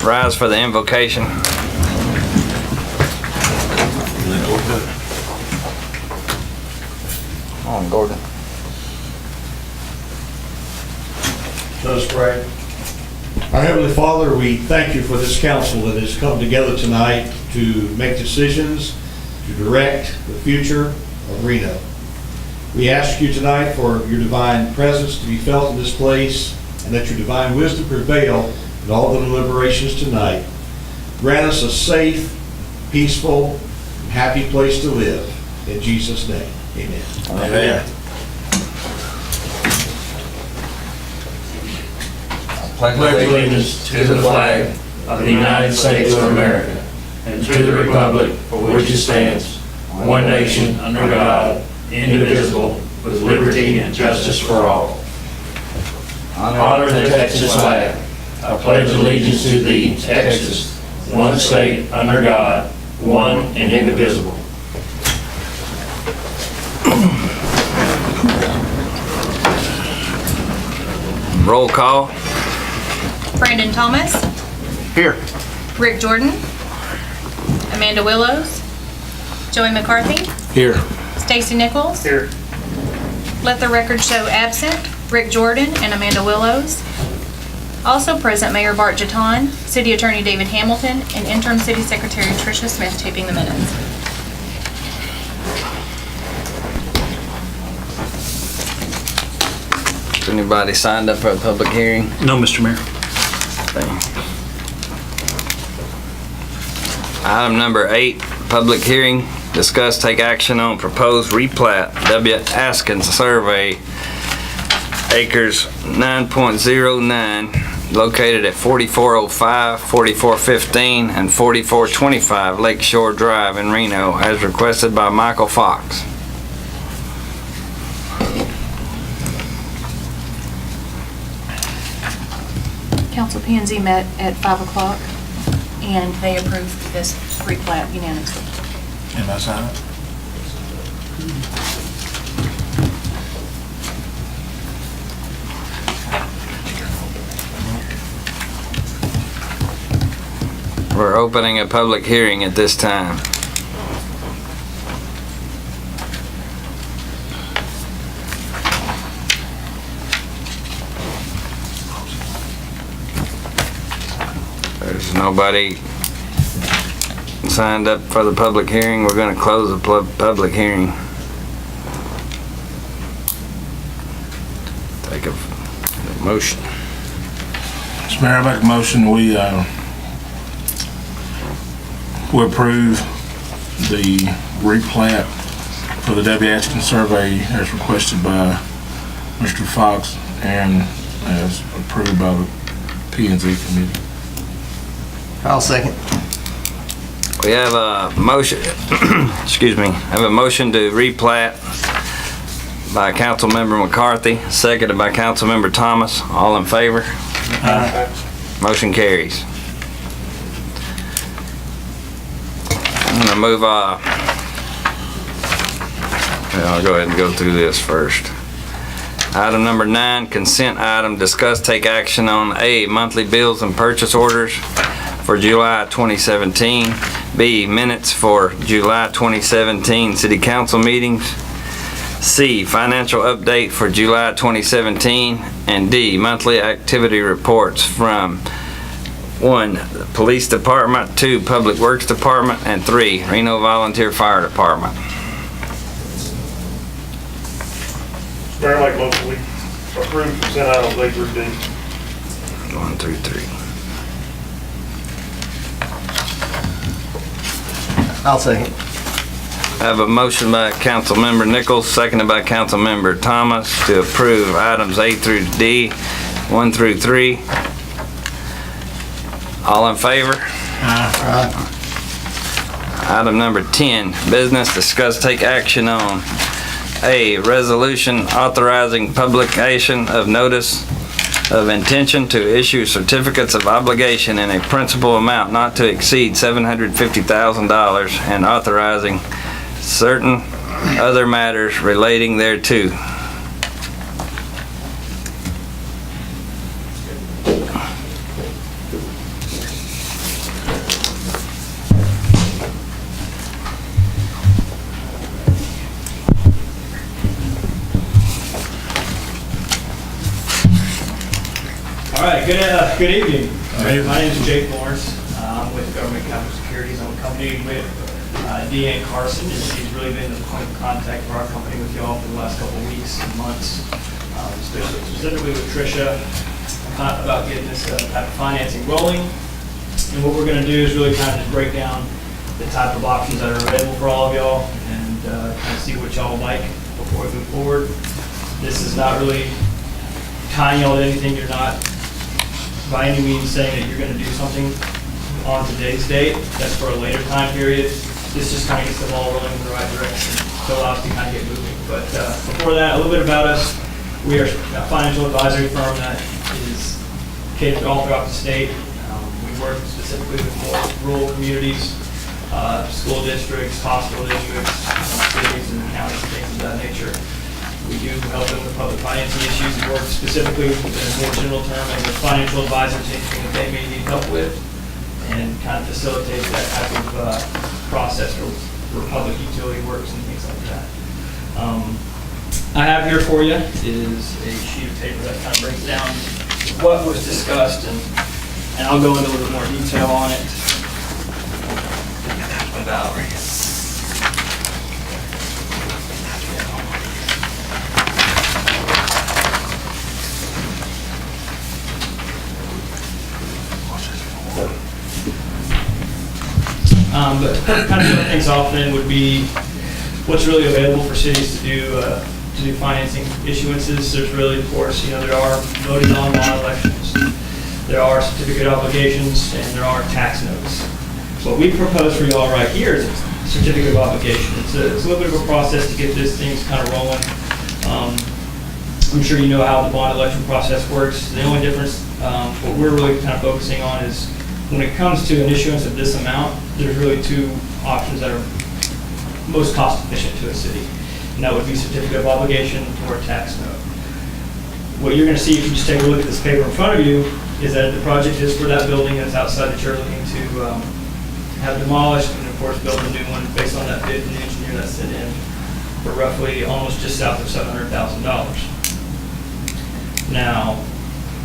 rise for the invocation. Come on, Gordon. Let us pray. Our Heavenly Father, we thank you for this council that has come together tonight to make decisions, to direct the future of Reno. We ask you tonight for your divine presence to be felt in this place, and that your divine wisdom prevail in all the deliberations tonight. Grant us a safe, peaceful, and happy place to live. In Jesus' name, amen. Amen. Pledge allegiance to the flag of the United States of America and to the republic for which it stands, one nation, under God, indivisible, with liberty and justice for all. Honor the Texas flag. I pledge allegiance to thee, Texas, one state, under God, one and indivisible. Roll call. Brandon Thomas, Here. Rick Jordan, Amanda Willows, Joey McCarthy, Here. Stacy Nichols. Here. Let the record show absent Rick Jordan and Amanda Willows. Also present Mayor Bart Jeton, City Attorney David Hamilton, and Interim City Secretary Tricia Smith taping the minutes. Anybody signed up for a public hearing? No, Mr. Mayor. Item number 8, public hearing. Discuss, take action on proposed replat W. Askins survey, acres 9.09, located at 4405, 4415, and 4425 Lakeshore Drive in Reno, as requested by Michael Fox. Council P&Z met at 5 o'clock and they approved this replat unanimously. And I sign it? We're opening a public hearing at this time. There's nobody signed up for the public hearing. We're going to close the public hearing. Take a motion. Mr. Mayor, I make a motion we approve the replat for the W. Atkins survey as requested by Mr. Fox and as approved by the P&Z committee. I'll second. We have a motion, excuse me, I have a motion to replat by Councilmember McCarthy, seconded by Councilmember Thomas. All in favor? Aye. Motion carries. I'm gonna move I'll go ahead and go through this first. Item number 9, consent item, discuss, take action on A, monthly bills and purchase orders for July 2017, B, minutes for July 2017 City Council meetings, C, financial update for July 2017, and D, monthly activity reports from 1, the Police Department, 2, Public Works Department, and 3, Reno Volunteer Fire Department. Mayor, like motion, we approve consent items A through D. 1 through 3. I'll second. I have a motion by Councilmember Nichols, seconded by Councilmember Thomas to approve items A through D, 1 through 3. All in favor? Aye. Item number 10, business, discuss, take action on A, resolution authorizing publication of notice of intention to issue certificates of obligation in a principal amount not to exceed $750,000 and authorizing certain other matters relating thereto. Good evening. evening. My name is Jake Lawrence. I'm with Government Capital Securities. I'm accompanied with Deanne Carson, and she's really been the point of contact for our company with y'all for the last couple of weeks and months, specifically with Tricia about getting this type of financing rolling. And what we're going to do is really kind of just break down the type of options that are available for all of y'all and kind of see what y'all like before we move forward. This is not really tying y'all to anything. You're not by any means saying that you're going to do something on today's date. That's for a later time period. This just kind of gets the ball rolling in the right direction to allow us to kind of get moving. But before that, a little bit about us. We are a financial advisory firm that is catered all throughout the state. We work specifically with more rural communities, school districts, hospital districts, cities and counties, things of that nature. We do help them with public financing issues. We work specifically in a more general term as a financial advisor to anything that they may need help with and kind of facilitate that type of process for public utility works and things like that. I have here for you is a sheet of paper that kind of breaks down what was discussed, and I'll go into a little bit more detail on it. Valerie. But kind of put things off then would be what's really available for cities to do financing issuances. There's really, of course, there are voted on bond elections, there are certificate obligations, and there are tax notes. What we propose for y'all right here is a certificate of obligation. It's a little bit of a process to get this thing kind of rolling. I'm sure you know how the bond election process works. The only difference, what we're really kind of focusing on is when it comes to an issuance of this amount, there's really two options that are most cost efficient to a city. And that would be certificate of obligation or a tax note. What you're going to see if you just take a look at this paper in front of you is that the project is for that building that's outside that you're looking to have demolished and of course build a new one based on that bid from the engineer that's sent in for roughly almost just south of $700,000. Now,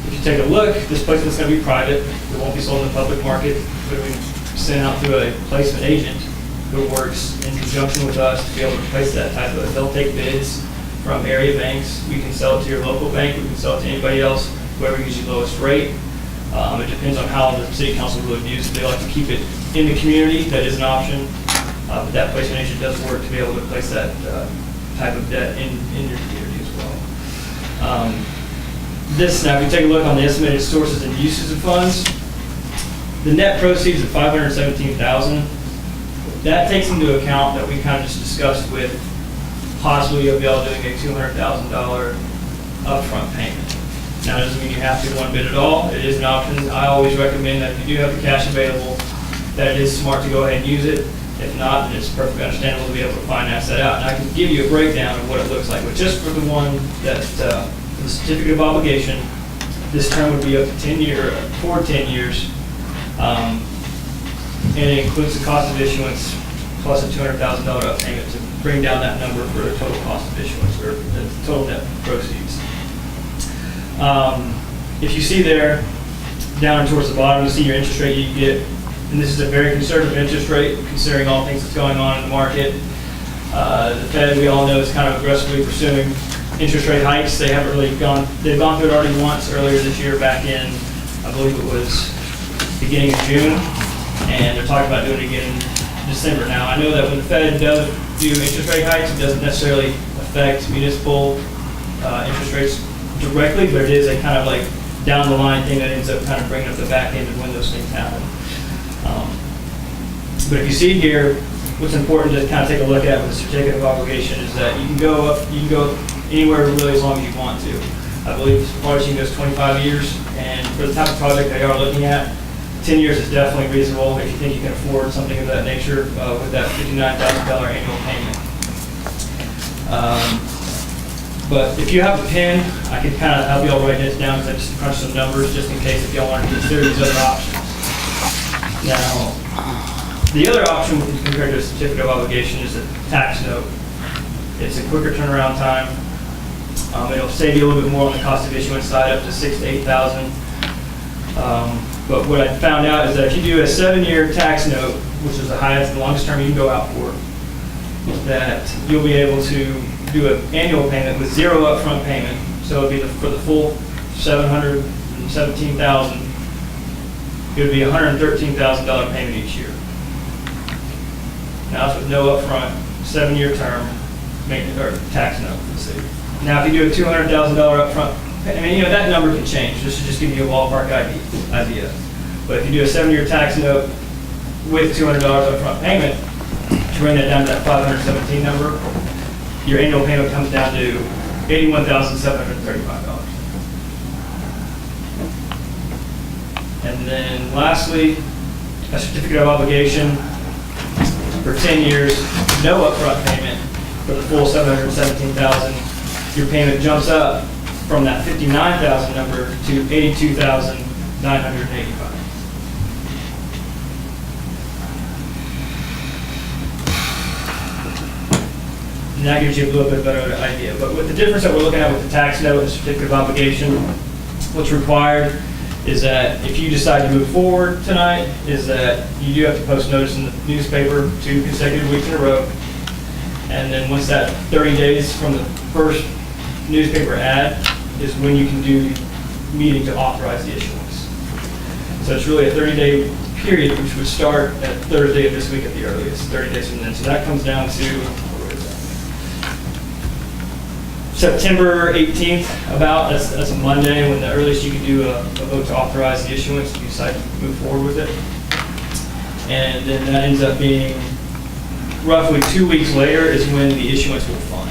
if you take a look, this place is going to be private. It won't be sold in the public market, but it will be sent out through a placement agent who works in conjunction with us to be able to place that type of, they'll take bids from area banks. We can sell it to your local bank, we can sell it to anybody else, whoever gives you the lowest rate. It depends on how the city council really views it. They like to keep it in the community, that is an option. But that placement agent does work to be able to place that type of debt in your community as well. Now, if you take a look on the estimated sources and uses of funds, the net proceeds of $517,000, that takes into account that we kind of just discussed with possibly of y'all doing a $200,000 upfront payment. Now, that doesn't mean you have to one bit at all. It is an option. I always recommend that if you do have the cash available, that it is smart to go ahead and use it. If not, then it's perfectly understandable to be able to finance that out. And I can give you a breakdown of what it looks like, but just for the one that, for the certificate of obligation, this term would be up to 10 years. And it includes the cost of issuance plus a $200,000 up payment to bring down that number for the total cost of issuance or the total net proceeds. If you see there, down towards the bottom, you see your interest rate you get. And this is a very conservative interest rate considering all things that's going on in the market. The Fed, we all know, is kind of aggressively pursuing interest rate hikes. They've gone through it already once earlier this year back in, I believe it was beginning of June. And they're talking about doing it again in December. Now, I know that when the Fed does do interest rate hikes, it doesn't necessarily affect municipal interest rates directly, but it is a kind of like down the line thing that ends up kind of bringing up the back end of when those things happen. But if you see here, what's important to kind of take a look at with the certificate of obligation is that you can go anywhere really as long as you want to. I believe as far as you can go is 25 years, and for the type of project that you are looking at, 10 years is definitely reasonable if you think you can afford something of that nature with that $59,000 annual payment. But if you have a pen, I can kind of help y'all write this down because I just crunched some numbers just in case if y'all want to consider these other options. Now, the other option compared to a certificate of obligation is a tax note. It's a quicker turnaround time. It'll save you a little bit more on the cost of issuance side, up to $6,000 to $8,000. But what I found out is that if you do a 7-year tax note, which is the highest, the longest term you can go out for, that you'll be able to do an annual payment with 0 upfront payment. So it'd be for the full $717,000. It would be $113,000 payment each year. Now it's with no upfront, 7-year term maintenance or tax note for the city. Now if you do a $200,000 upfront, I mean, you know, that number can change. This is just giving you a ballpark idea. But if you do a 7-year tax note with $200 upfront payment, to bring that down to that 517 number, your annual payment comes down to $81,735. And then lastly, a certificate of obligation for 10 years, no upfront payment for the full $717,000. Your payment jumps up from that $59,000 number to $82,985. And that gives you a little bit better idea. But with the difference that we're looking at with the tax note and certificate of obligation, what's required is that if you decide to move forward tonight, is that you do have to post notice in the newspaper 2 consecutive weeks in a row. And then once that 30 days from the first newspaper ad is when you can do meeting to authorize the issuance. So it's really a 30-day period, which would start at Thursday of this week at the earliest, 30 days from then. So that comes down to, where is that? September 18th, that's a Monday, when the earliest you can do a vote to authorize the issuance if you decide to move forward with it. And then that ends up being roughly 2 weeks later is when the issuance will fund.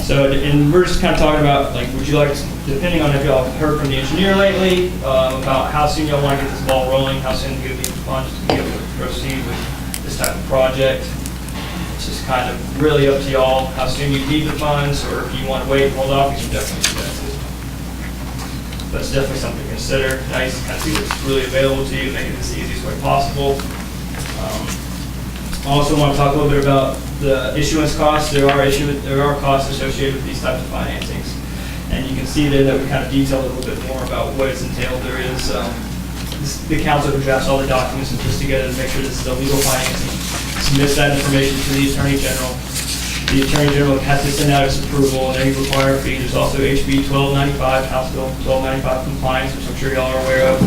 So, and we're just kind of talking about, like, would you like, depending on if y'all have heard from the engineer lately, about how soon y'all want to get this ball rolling, how soon you'll need funds to be able to proceed with this type of project. It's just kind of really up to y'all how soon you need the funds, or if you want to wait and hold off, you can definitely do that too. But it's definitely something to consider. Now you can kind of see what's really available to you, make it the easiest way possible. I also want to talk a little bit about the issuance costs. There are costs associated with these types of financings. And you can see there that we kind of detailed a little bit more about what is entailed. There is the council who drafts all the documents and puts together to make sure this is a legal financing. Submits that information to the Attorney General. The Attorney General has to send out its approval and any required fee. There's also HB 1295, House Bill 1295 compliance, which I'm sure y'all are aware of.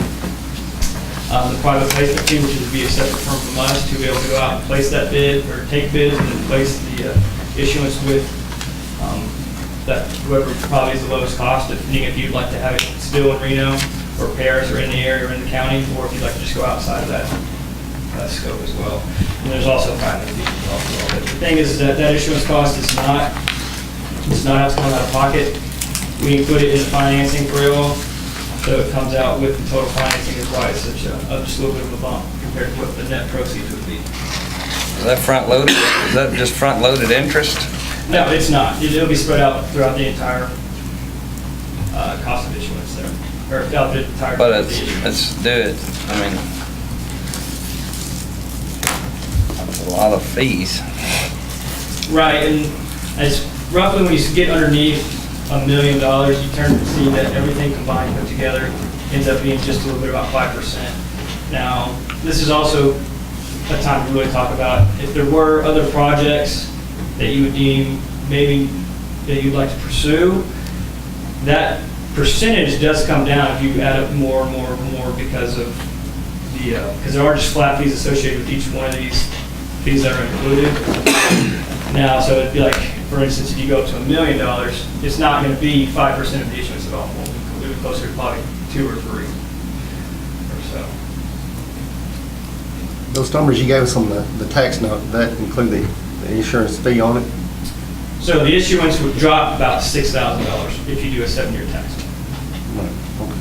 The private placement fee, which would be a separate firm from us to be able to go out and place that bid or take bids and then place the issuance with that whoever probably is the lowest cost, depending if you'd like to have it still in Reno or Paris or in the area or in the county, or if you'd like to just go outside of that scope as well. And there's also filing fees involved as well. But the thing is that issuance cost does not have to come out of pocket. We include it in the financing for y'all. So it comes out with the total financing is why it's such just a little bit of a bump compared to what the net proceeds would be. Is that front loaded? Is that just front loaded interest? No, it's not. It'll be spread out throughout the entire cost of issuance there, or throughout the entire. But let's do it. I mean, that's a lot of fees. Right, and it's roughly when you get underneath $1 million, you turn to see that everything combined put together ends up being just a little bit about 5%. Now, this is also a time to really talk about if there were other projects that you would deem maybe that you'd like to pursue, that percentage does come down if you add up more and more and more because of the, because there are just flat fees associated with each one of these fees that are included. Now, so it'd be like, for instance, if you go up to $1 million, it's not going to be 5% of the issuance at all. It'll be closer to probably 2 or 3 or so. Those numbers you gave us on the tax note, that include the insurance fee on it? So the issuance would drop about $6,000 if you do a 7-year tax note. Right, okay.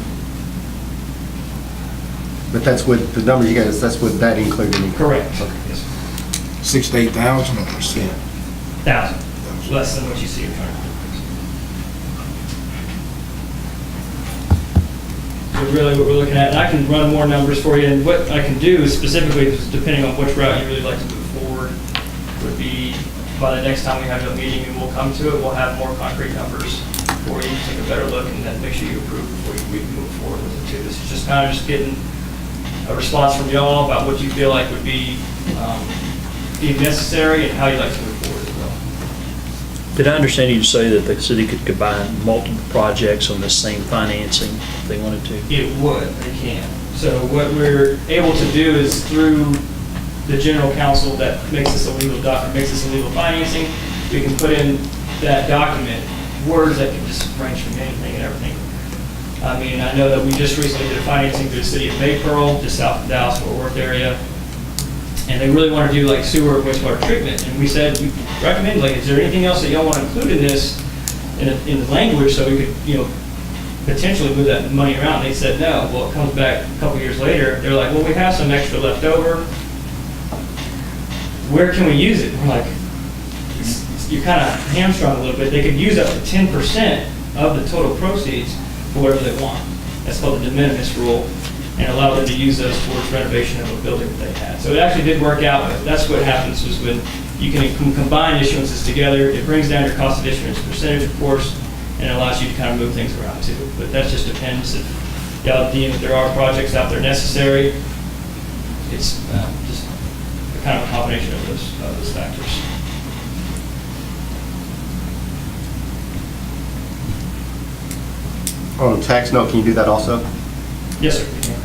But that's with, the numbers you gave us, that's with that included in it? Correct. Okay. Yes. 6,000 to 8,000 or percent? 1,000, less than what you see in front of you. So really what we're looking at, and I can run more numbers for you, and what I can do specifically, depending on which route you really like to move forward, would be by the next time we have a meeting and we'll come to it, we'll have more concrete numbers for you, take a better look, and then make sure you approve before we can move forward with it too. This is just kind of just getting a response from y'all about what you feel like would be deemed necessary and how you'd like to move forward as well. Did I understand you to say that the city could combine multiple projects on the same financing if they wanted to? It would, they can. So what we're able to do is through the general counsel that makes this a legal document, makes this a legal financing, we can put in that document words that can just range from anything and everything. I mean, I know that we just recently did a financing through the city of Maypearl, just south of Dallas, Fort Worth area. And they really want to do like sewer and wastewater treatment. And we said, we recommend, like, is there anything else that y'all want to include in this, in the language, so we could, potentially move that money around? They said no. Well, it comes back a couple years later, they're like, well, we have some extra left over. Where can we use it? We're like, you're kind of hamstrung a little bit. They could use up to 10% of the total proceeds for whatever they want. That's called the de minimis rule, and allow them to use those towards renovation of a building that they had. So it actually did work out, but that's what happens is when you can combine issuances together, it brings down your cost of issuance percentage, of course, and it allows you to kind of move things around too. But that just depends if y'all deem that there are projects out there necessary. It's just a kind of a combination of those factors. On the tax note, can you do that also? Yes, sir. we can.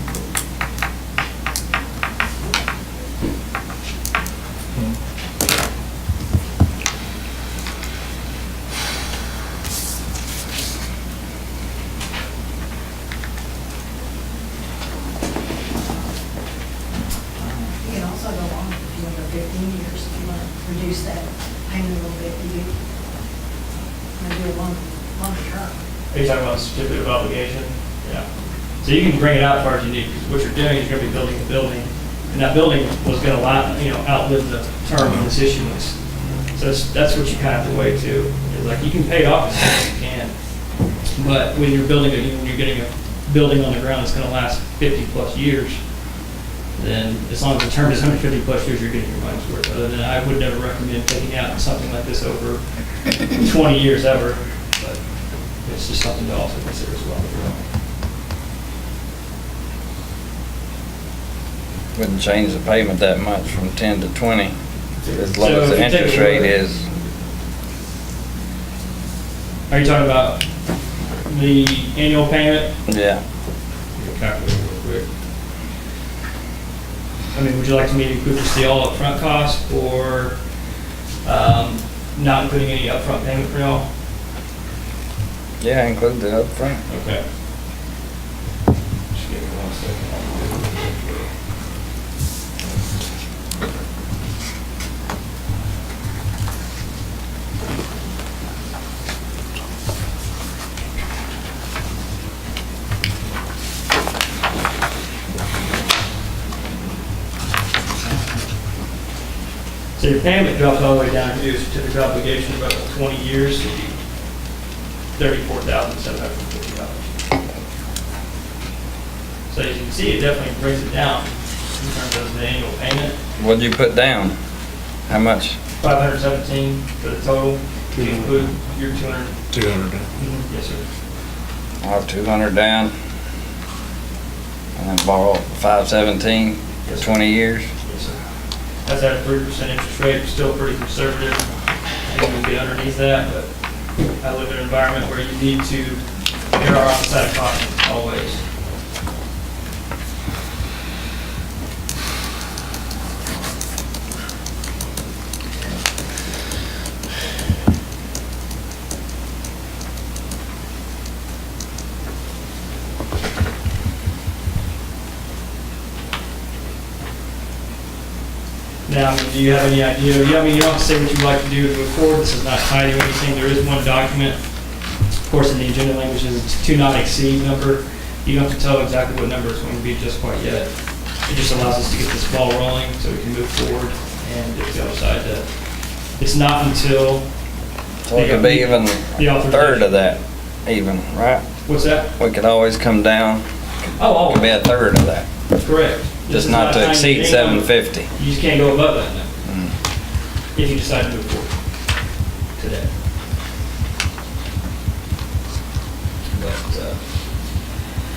You can also go on if you want to go 15 years, if you want to reduce that payment a little bit, you maybe a longer term. Are you talking about certificate of obligation? Yeah. So you can bring it out as far as you need, because what you're doing is you're going to be building a building, and that building was going to outlive the term of this issuance. So that's what you kind of have to weigh too. Is like, you can pay it off as soon as you can, but when you're building when you're getting a building on the ground that's going to last 50 plus years, then as long as the term is 150 plus years, you're getting your money's worth. Other than I would never recommend taking out something like this over 20 years ever, but it's just something to also consider as well. Wouldn't change the payment that much from 10 to 20, as low So as if the you take interest a rate look- is. Are you talking about the annual payment? Yeah. Calculate it real quick. I mean, would you like me to include just the all upfront cost, or not including any upfront payment for y'all? Yeah, include the upfront. Okay. Just give me 1 second. So your payment drops all the way down to your certificate of obligation about 20 years, it'd be $34,750. So as you can see, it definitely brings it down in terms of the annual payment. What'd you put down? How much? 517 for the total, to include your 200. 200. Yes, sir. I'll have 200 down. And then borrow 517 for 20 years. Yes, sir. That's at a 3% interest rate, it's still pretty conservative. I think we can get underneath that, but I live in an environment where you need to err on the side of caution always. Now, do you have any idea? You don't have to say what you'd like to do to move forward. This is not tied to anything. There is one document. Of course, in the agenda language is a to not exceed number. You don't have to tell exactly what number it's going to be just quite yet. It just allows us to get this ball rolling so we can move forward and get the other side to, it's not until. So it could be even The a authorization. third of that, even, right? What's that? We could always come down, Oh, it could be a third of that, correct. This just is not to tying exceed anything on- 750. You just can't go above that number Mm. if you decide to move forward today.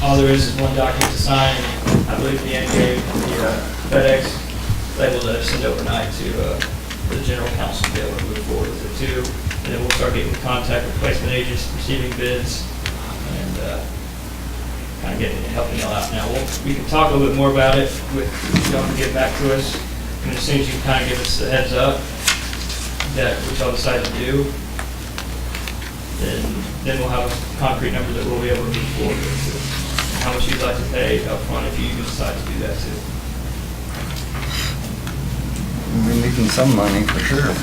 All there is one document to sign, and I believe the end gave the FedEx label to send overnight to the general counsel to be able to move forward with it too. And then we'll start getting in contact with placement agents, receiving bids, and kind of getting, helping y'all out now. We can talk a little bit more about it with, y'all can get back to us. And as soon as you kind of give us the heads up that what y'all decide to do, then we'll have a concrete number that we'll be able to move forward with. And how much you'd like to pay up front if you even decide to do that too. We're making some money for sure.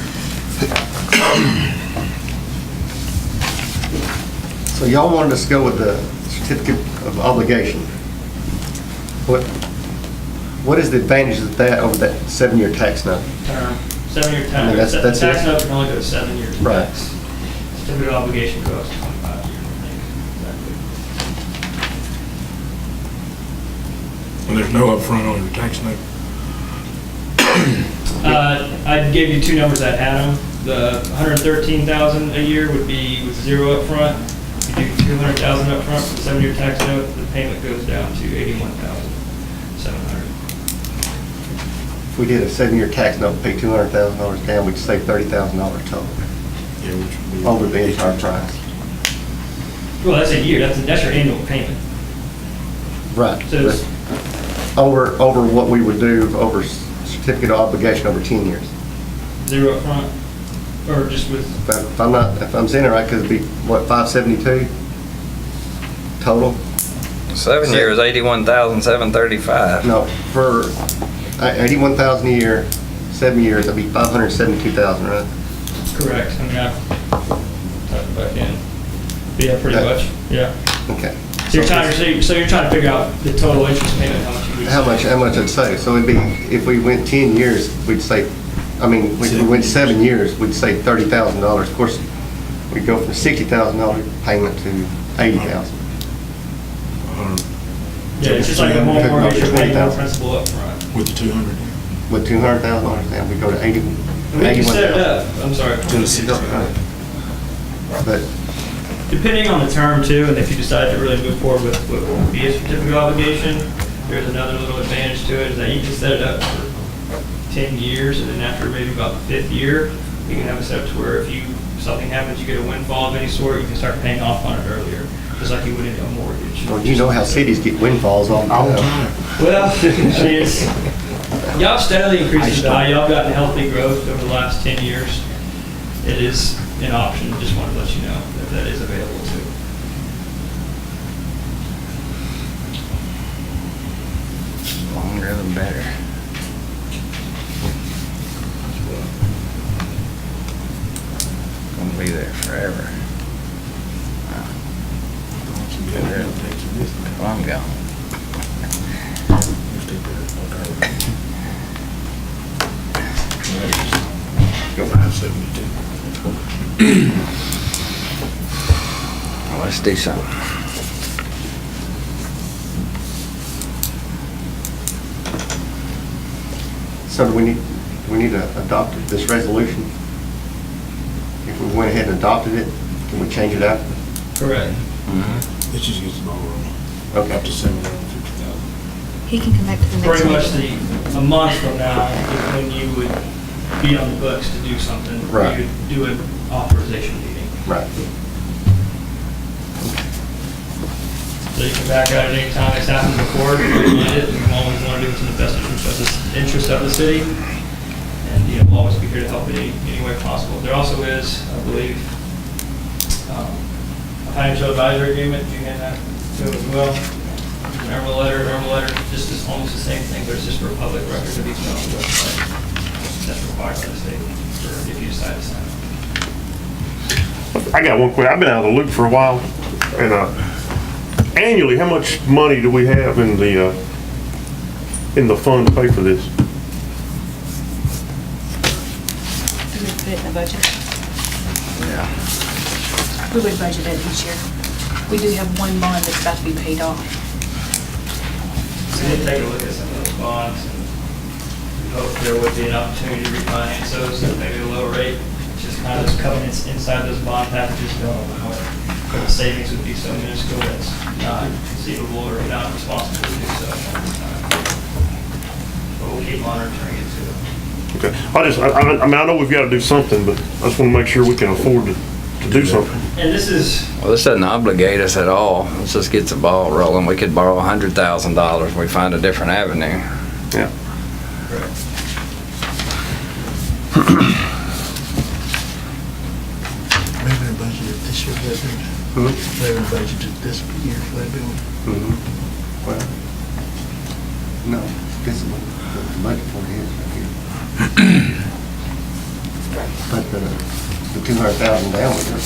So y'all wanted us to go with the certificate of obligation. What is the advantage of that over that 7-year tax note? Term, 7-year I term. mean, that's The tax it. note can only go to 7 years. Right. Max. Certificate of obligation goes to 25 years, I think. Exactly. And there's no upfront on your tax note. I gave you two numbers at Adam. The $113,000 a year would be with 0 up front. If you do $200,000 up front for the 7-year tax note, the payment goes down to $81,700. If we did a 7-year tax note, pay $200,000 down, we'd save $30,000 total Yeah, which would be. over the entire price. Well, that's a year. That's your annual payment. Right. So it's- Over what we would do over certificate of obligation over 10 years. 0 up front, or just with, If I'm saying it right, because it'd be, what, 572 total? 7 years, 81,735. No, for 81,000 a year, 7 years, that'd be 572,000, right? correct. I mean, I've typed it back in. But yeah, pretty Okay. much. Yeah. Okay. So you're trying to figure out the total interest payment, how much you would How much it'd save? So it'd be, if we went 10 years, we'd save, if we went 7 years, we'd save $30,000. Of course, we'd go from $60,000 payment to $80,000. Yeah, it's just like a home mortgage, you're paying more principal up front. With the 200. With $200,000 down, we go to 80. And we can set it up, I'm sorry. But Depending on the term too, and if you decide to really move forward with what will be a certificate of obligation, there's another little advantage to it, is that you can set it up for 10 years, and then after maybe about the 5th year, you can have it set up to where if something happens, you get a windfall of any sort, you can start paying off on it earlier, just like you would in a mortgage. well, you know how cities get windfalls all the time. Well, I mean, y'all steadily increased the value, y'all gotten healthy growth over the last 10 years. It is an option, just wanted to let you know that that is available too. Longer the better. Gonna be there forever. Well, I'm gone. Go 572. Well, let's do something. So do we need to adopt this resolution? If we went ahead and adopted it, can we change it out? Correct. It just gets the ball rolling. Okay. Up to 750,000. He can come back to the next Pretty meeting. much a month from now is when you would be on the books to do something. Right. You would do an authorization meeting. Right. So you can back out at any time. It's happened before. We did it. We always want to do what's in the best interest of the city. And we'll always be here to help in any way possible. There also is, I believe, a financial advisory agreement. You hand that to him as well. Normal letter, just is almost the same thing, but it's just for a public record to be put on the website. That's required by the state for if you decide to sign it. I got one question. I've been out of the loop for a while, and annually, how much money do we have in the fund to pay for this? We would put it in the budget. Yeah. We would budget it each year. We do have one bond that's about to be paid off. So we'll take a look at some of those bonds, and we hope there would be an opportunity to refinance those at maybe a lower rate. It's just kind of those covenants inside those bond packages don't allow it. But the savings would be so minuscule, that's not conceivable or not responsible to do so. But we'll keep monitoring it too. Okay. I mean, I know we've got to do something, but I just want to make sure we can afford to do something. And this is, Well, this doesn't obligate us at all. This just gets the ball rolling. We could borrow $100,000 if we find a different avenue. Yeah. Maybe a budget this year, maybe a budget this year, maybe. Well, no, this is what the budget for is right here. But the 200,000 down with us.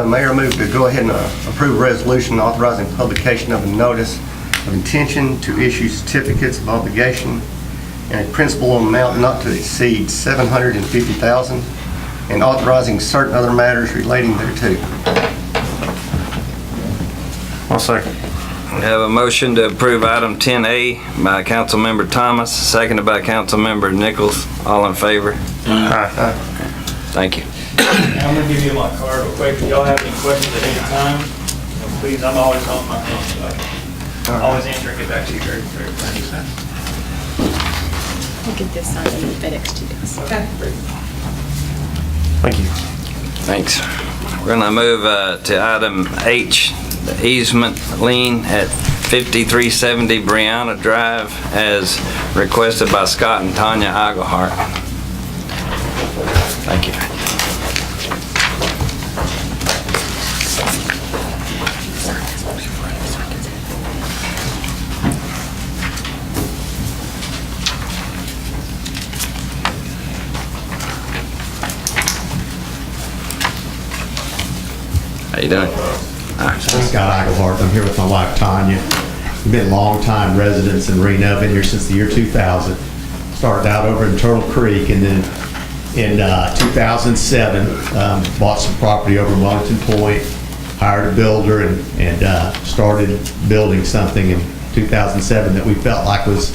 Mayor, move to go ahead and approve a resolution authorizing publication of a notice of intention to issue certificates of obligation and a principal amount not to exceed $750,000 and authorizing certain other matters relating thereto. I'll second. We have a motion to approve item 10A by Councilmember Thomas, seconded by Councilmember Nichols. All in favor? Thank you. I'm gonna give you my card real quick. If y'all have any questions at any time, please, I'm always on my phone, so I can always answer and get back to you very, very fast. We'll get this signed and FedEx to you guys. Okay. Thank you. Thanks. We're gonna move to item H, the easement lien at 5370 Brianna Drive as requested by Scott and Tanya Eaglehart. Thank you. How you doing? I'm Scott Eaglehart. I'm here with my wife Tanya. We've been longtime residents in Reno. Been here since the year 2000. Started out over in Turtle Creek, and then in 2007 bought some property over in Wellington Point. Hired a builder and started building something in 2007 that we felt like was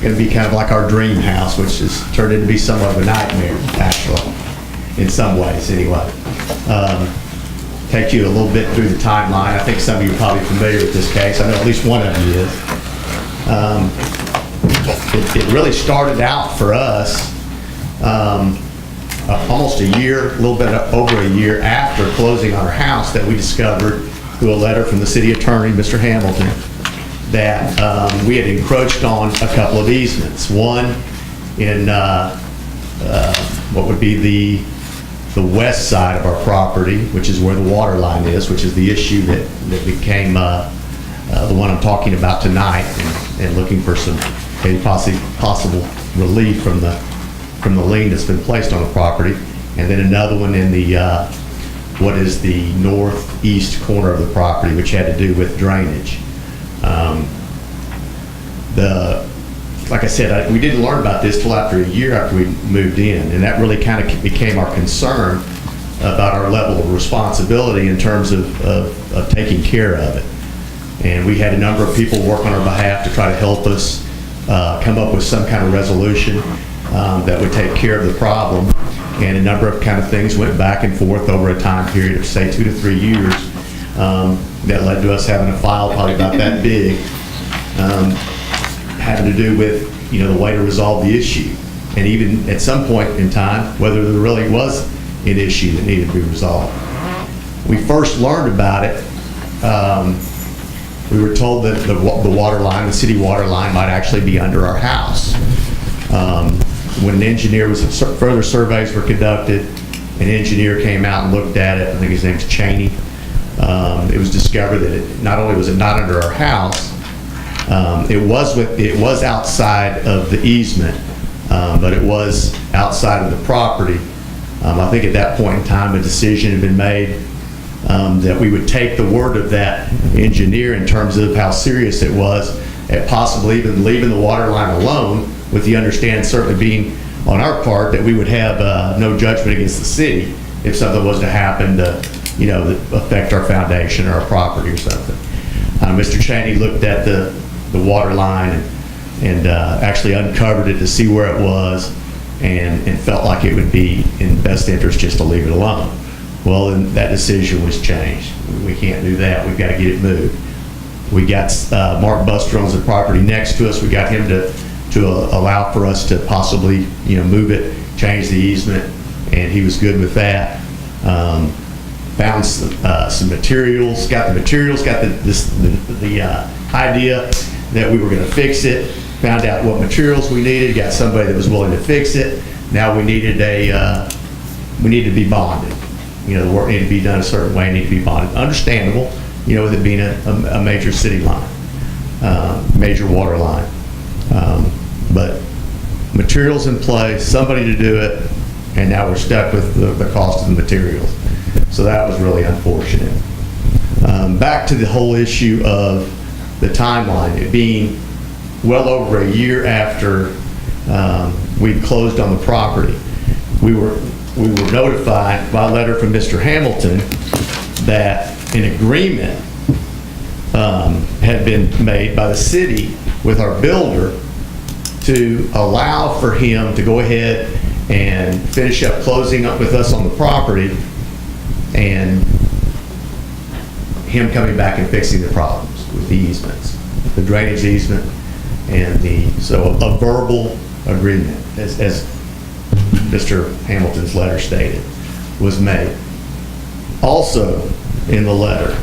going to be kind of like our dream house, which has turned into be somewhat of a nightmare, actually, in some ways, anyway. Take you a little bit through the timeline. I think some of you are probably familiar with this case. I know at least one of you is. It really started out for us almost a year, a little bit over a year after closing on our house, that we discovered through a letter from the city attorney, Mr. Hamilton, that we had encroached on a couple of easements. One in what would be the west side of our property, which is where the water line is, which is the issue that became the one I'm talking about tonight, and looking for some maybe possible relief from the lien that's been placed on the property. And then another one in the what is the northeast corner of the property, which had to do with drainage. Like I said, we didn't learn about this till after a year after we moved in, and that really kind of became our concern about our level of responsibility in terms of taking care of it. And we had a number of people work on our behalf to try to help us come up with some kind of resolution that would take care of the problem. And a number of kind of things went back and forth over a time period of, say, 2 to 3 years that led to us having a file probably about that big, having to do with, the way to resolve the issue. And even at some point in time, whether there really was an issue that needed to be resolved. We first learned about it, we were told that the water line, the city water line, might actually be under our house. When an engineer further surveys were conducted, an engineer came out and looked at it. I think his name's Cheney. It was discovered that not only was it not under our house, it was outside of the easement, but it was outside of the property. I think at that point in time, a decision had been made that we would take the word of that engineer in terms of how serious it was at possibly even leaving the water line alone, with the understanding certainly being on our part that we would have no judgment against the city if something was to happen to that affect our foundation or our property or something. Mr. Cheney looked at the water line and actually uncovered it to see where it was and felt like it would be in best interest just to leave it alone. Well, then that decision was changed. We can't do that. We've got to get it moved. We got Mark Buster owns the property next to us. We got him to allow for us to possibly, move it, change the easement, and he was good with that. Found some materials, got the idea that we were going to fix it, found out what materials we needed, got somebody that was willing to fix it. Now we needed we need to be bonded. The work needed to be done a certain way, needed to be bonded. Understandable, with it being a major city line, major water line. But materials in place, somebody to do it, and now we're stuck with the cost of the materials. So that was really unfortunate. Back to the whole issue of the timeline, it being well over a year after we closed on the property. We were notified by letter from Mr. Hamilton that an agreement had been made by the city with our builder to allow for him to go ahead and finish up closing up with us on the property and him coming back and fixing the problems with the easements, the drainage easement, and so a verbal agreement, as Mr. Hamilton's letter stated, was made. Also in the letter,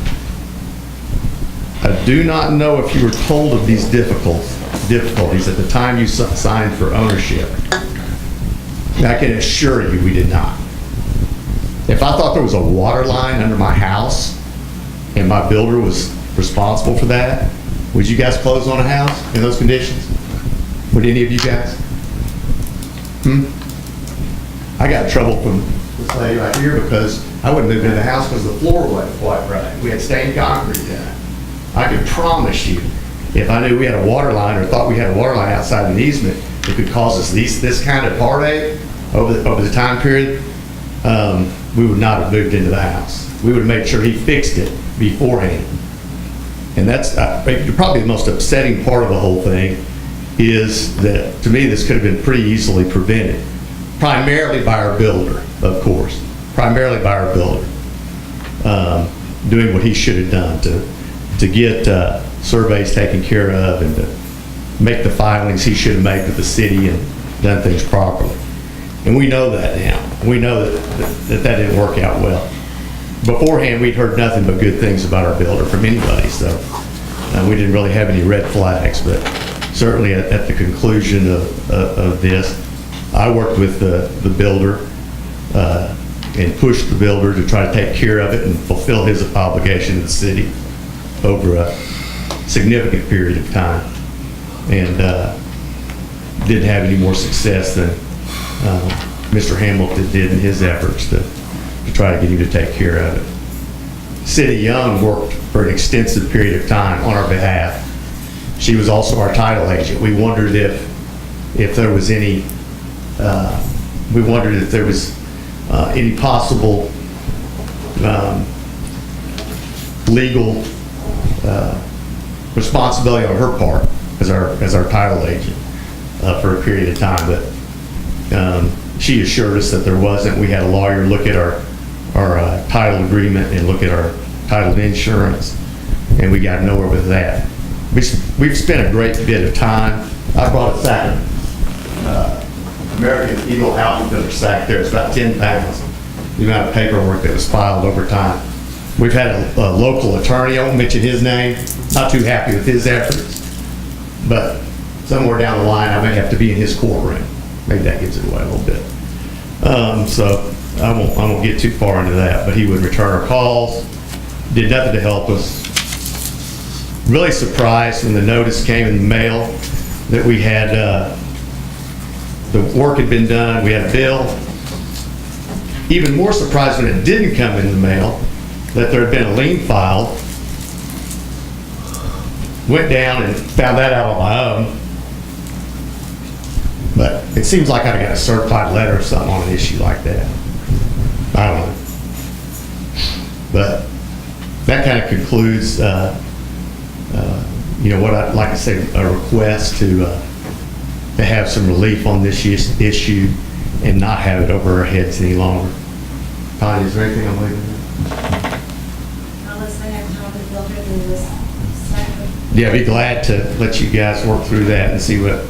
I do not know if you were told of these difficulties at the time you signed for ownership. I can assure you we did not. If I thought there was a water line under my house and my builder was responsible for that, would you guys close on a house in those conditions? Would any of you guys? I got in trouble from this lady right here because I wouldn't move in the house because the floor wasn't quite right. We had stained concrete done. I can promise you, if I knew we had a water line or thought we had a water line outside an easement that could cause us this kind of heartache over the time period, we would not have moved into the house. We would have made sure he fixed it beforehand. And that's probably the most upsetting part of the whole thing is that, to me, this could have been pretty easily prevented. Primarily by our builder, of course. Primarily by our builder. Doing what he should have done to get surveys taken care of and to make the filings he should have made with the city and done things properly. And we know that now. We know that didn't work out well. Beforehand, we'd heard nothing but good things about our builder from anybody, so we didn't really have any red flags. But certainly at the conclusion of this, I worked with the builder and pushed the builder to try to take care of it and fulfill his obligation to the city over a significant period of time, and didn't have any more success than Mr. Hamilton did in his efforts to try to get him to take care of it. City Young worked for an extensive period of time on our behalf. She was also our title agent. We wondered if there was any any possible legal responsibility on her part as our title agent for a period of time, but she assured us that there wasn't. We had a lawyer look at our title agreement and look at our title insurance, and we got nowhere with that. We've spent a great bit of time. I brought a sack of American Eagle outfitter sack there. It's about 10 pounds. The amount of paperwork that was filed over time. We've had a local attorney, I won't mention his name, not too happy with his efforts, but somewhere down the line I may have to be in his courtroom. Maybe that gives it away a little bit. So I won't get too far into that, but he would return our calls, did nothing to help us. Really surprised when the notice came in the mail that we had, the work had been done, we had a bill. Even more surprised when it didn't come in the mail that there had been a lien filed. Went down and found that out on my own. But it seems like I got a certified letter or something on an issue like that. I don't know. But that kind of concludes, what I'd like to say, a request to have some relief on this issue and not have it over our heads any longer. Connie, is there anything I'm leaving? Unless they have time to build it in this second. Yeah, I'd be glad to let you guys work through that and see what it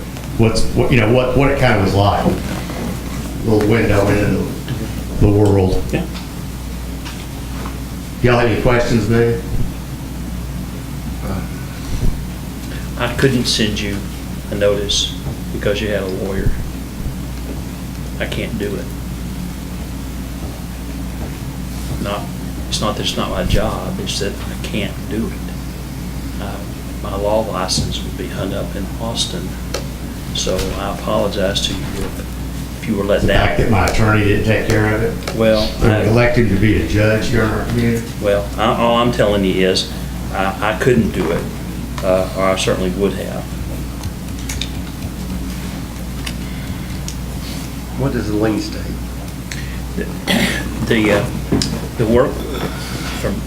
kind of was like. A little window into the world. Yeah. Y'all have any questions, man? I couldn't send you a notice because you had a lawyer. I can't do it. It's not that it's not my job, it's that I can't do it. My law license would be hung up in Austin, so I apologize to you if you were let The fact that down. my attorney didn't take care of it. Well, They're elected to be a judge here in our community. all I'm telling you is, I couldn't do it, or I certainly would have. What does the lien state? The work,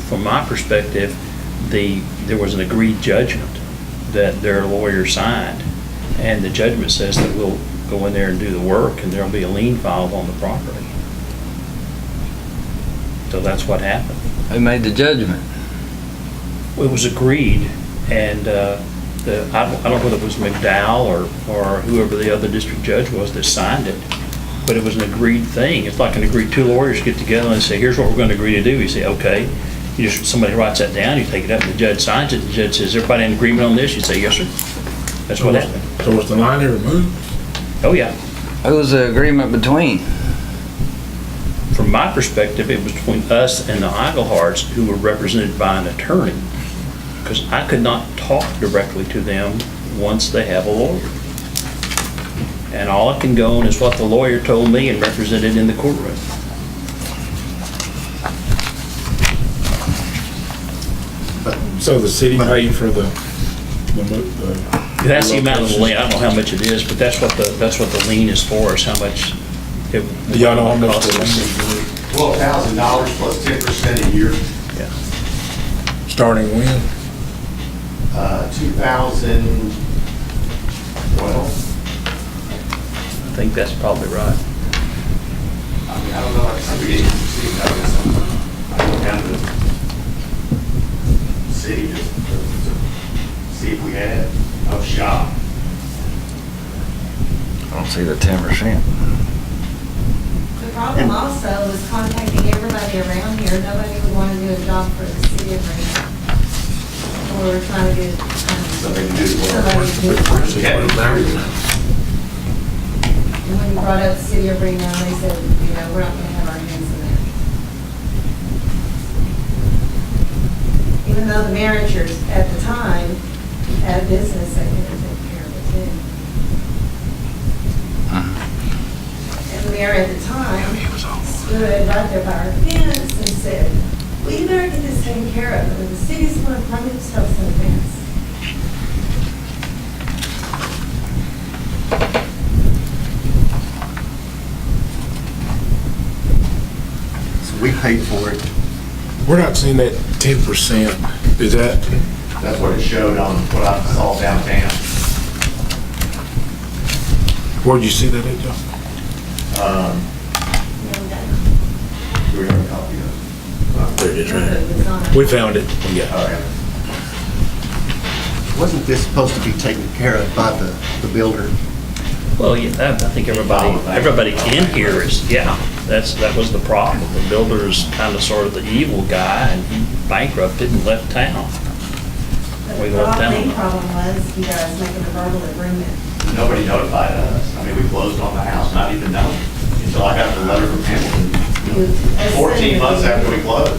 from my perspective, there was an agreed judgment that their lawyer signed, and the judgment says that we'll go in there and do the work, and there'll be a lien filed on the property. So that's what happened. Who made the judgment? It was agreed, and I don't know whether it was McDowell or whoever the other district judge was that signed it, but it was an agreed thing. It's like an agreed, two lawyers get together and say, here's what we're going to agree to do. You say, okay. Somebody writes that down, you take it up, and the judge signs it. The judge says, everybody in agreement on this? You say, yes, sir. That's what happened. So was the line ever moved? Oh, yeah. Who was the agreement between? From my perspective, it was between us and the Eagleharts, who were represented by an attorney, because I could not talk directly to them once they have a lawyer. And all I can go on is what the lawyer told me and represented in the courtroom. So the city paid for the That's the amount of the lien. I don't know how much it is, but that's what the lien is for, is how much it Do y'all know how much cost the us. lien is? $12,000 plus 10% a year. Yeah. Starting when? 2012. I think that's probably right. I mean, I don't know, like we didn't see notice. I went down to the city just to see if we had a shop. I don't see the 10%. The problem also was contacting everybody around here. Nobody would want to do a job for the city of Reno. Or we're trying to get Somebody to do the work. somebody to do it. And when you brought up the city of Reno, they said, we're not going to have our hands in that. Even though the managers at the time had a business, they didn't take care of it too. And the mayor at the time stood right there by our fence and said, well, you better get this taken care of, or the city's going to find themselves in a mess. So we paid for it. We're not seeing that 10%. Is that, That's what it showed on what I saw downtown. where'd you see that at, Joe? Do we have a copy of There it is, It was on We found it. Yeah. it? All right. Wasn't this supposed to be taken care of by the builder? Well, yeah, I think everybody in here is, that was the problem. The builder is kind of sort of the evil guy, and he bankrupted and left town. But We the left main town. problem was you guys making a verbal agreement. Nobody notified us. I mean, we closed on the house, not even knowing, until I got the letter from Hamilton, 14 months after we closed.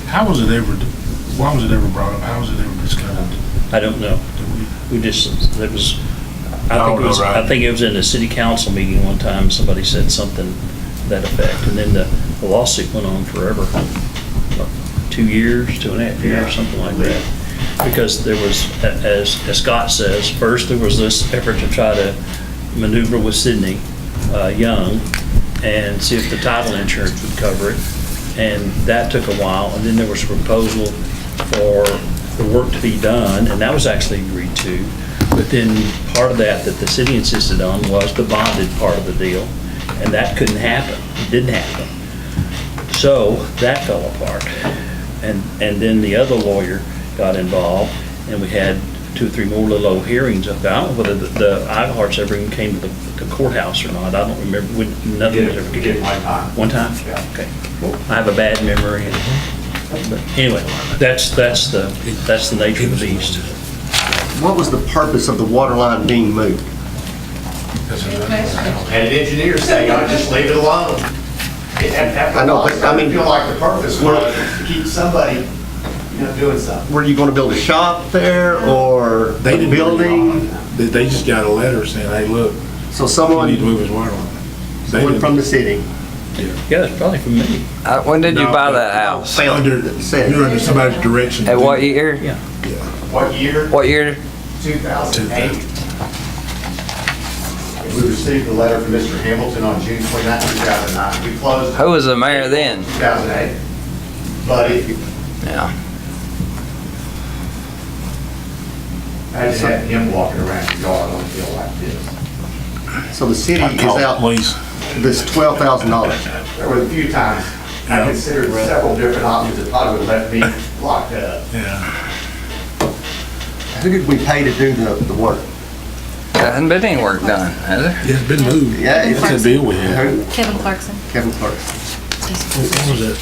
How was it ever, why was it ever brought up? How was it ever discovered? I don't know. We just, there was, I think it was in a city council meeting one time, somebody said something to that effect, and then the lawsuit went on forever. 2 years, 2.5 years, something like that. Because there was, as Scott says, first there was this effort to try to maneuver with Sidney Young, and see if the title insurance would cover it. And that took a while, and then there was a proposal for the work to be done, and that was actually agreed to. But then part of that the city insisted on was the bonded part of the deal, and that couldn't happen. It didn't happen. So that fell apart. And then the other lawyer got involved, and we had 2 or 3 more little old hearings. I don't know whether the Ivehearts ever even came to the courthouse or not. I don't remember. Nothing was ever. We did one time. One time? Yeah. Okay. I have a bad memory. But anyway, that's the nature of the beast. What was the purpose of the water line being moved? Had an engineer say, "I'll just leave it alone." I know, but I mean, feel like the purpose was to keep somebody, doing something. were you going to build a shop there or They a didn't building? They just got a letter saying, hey, look, So you someone, need to move his water line. They someone didn't- from the city Yeah, it's probably from me. When did you No, buy but- that house? found Under, it that said. you're under somebody's direction. At what year? Yeah. What year? What year? 2008. We received a letter from Mr. Hamilton on June 29, 2009. We closed Who was the mayor then? 2008. Buddy, Yeah. I just had him walking around the yard on a field like this. So the city I'd is call the out police. this $12,000. There were a few times I considered several different options that probably would have left me locked up. Yeah. Who did we pay to do the work? There hasn't been any work done, has there? It's been moved. Yeah, it's It's a deal we had. Who? Kevin Clarkson. Kevin Clark. What was it?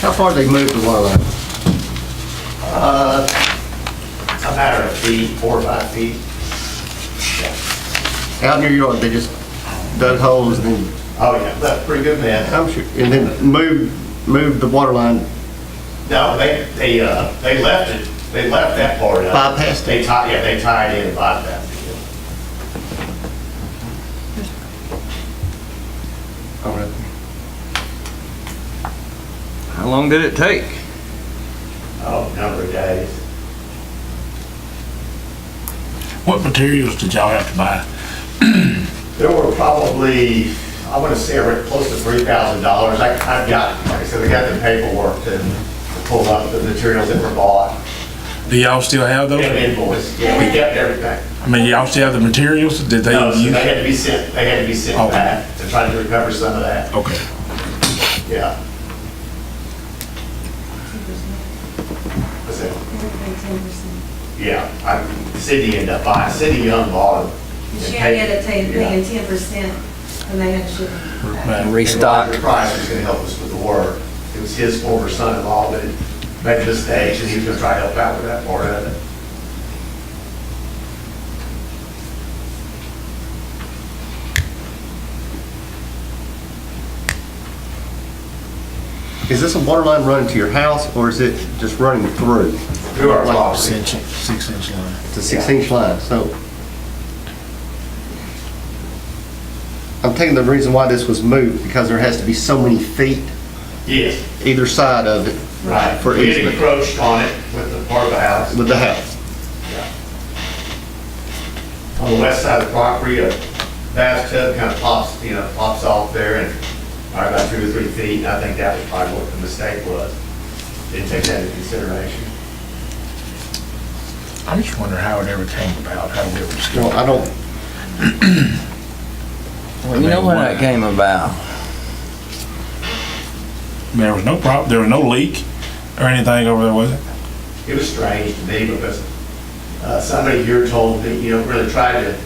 How far they moved the water line? A matter of feet, 4 or 5 feet. Out near your yard, they just dug holes and then, Oh, yeah, that's a pretty good man. I'm sure, and then moved the water line. No, they left it, they left that part of it. Bypassed it? They tied in and bypassed it. How long did it take? Oh, a number of days. What materials did y'all have to buy? There were probably, I want to say around close to $3,000. I've got, like I said, I got the paperwork to pull up the materials that were bought. Do y'all still have those? And invoice, yeah, we kept everything. I mean, y'all still have the materials? Did they No, so use? they had to be sent, Okay. back to try to recover some of that, Okay. yeah. What's that? Yeah, the city ended up buying, City Young bought them. She ended up paying 10%, and they had to ship them back. Restock. Roger Price was gonna help us with the work. It was his former son-in-law that had made a mistake, and he was gonna try to help out with that part of it. Is this a water line running to your house or is it just running through? Through our Like property. 6-inch line. It's a 6-inch line, so. I'm taking the reason why this was moved because there has to be so many feet Yes, either side of it right. for We had easement encroached on it with the part of the house. with the house. On the west side of the property, a bathtub kind of pops off there and probably about 2 or 3 feet. And I think that was probably what the mistake was. Didn't take that into consideration. I just wonder how it ever came about, how we ever Well, discovered. I don't, Well, you know when that came about? There was no problem, there was no leak or anything over there, was it? It was strange to me because somebody here told me, really tried to,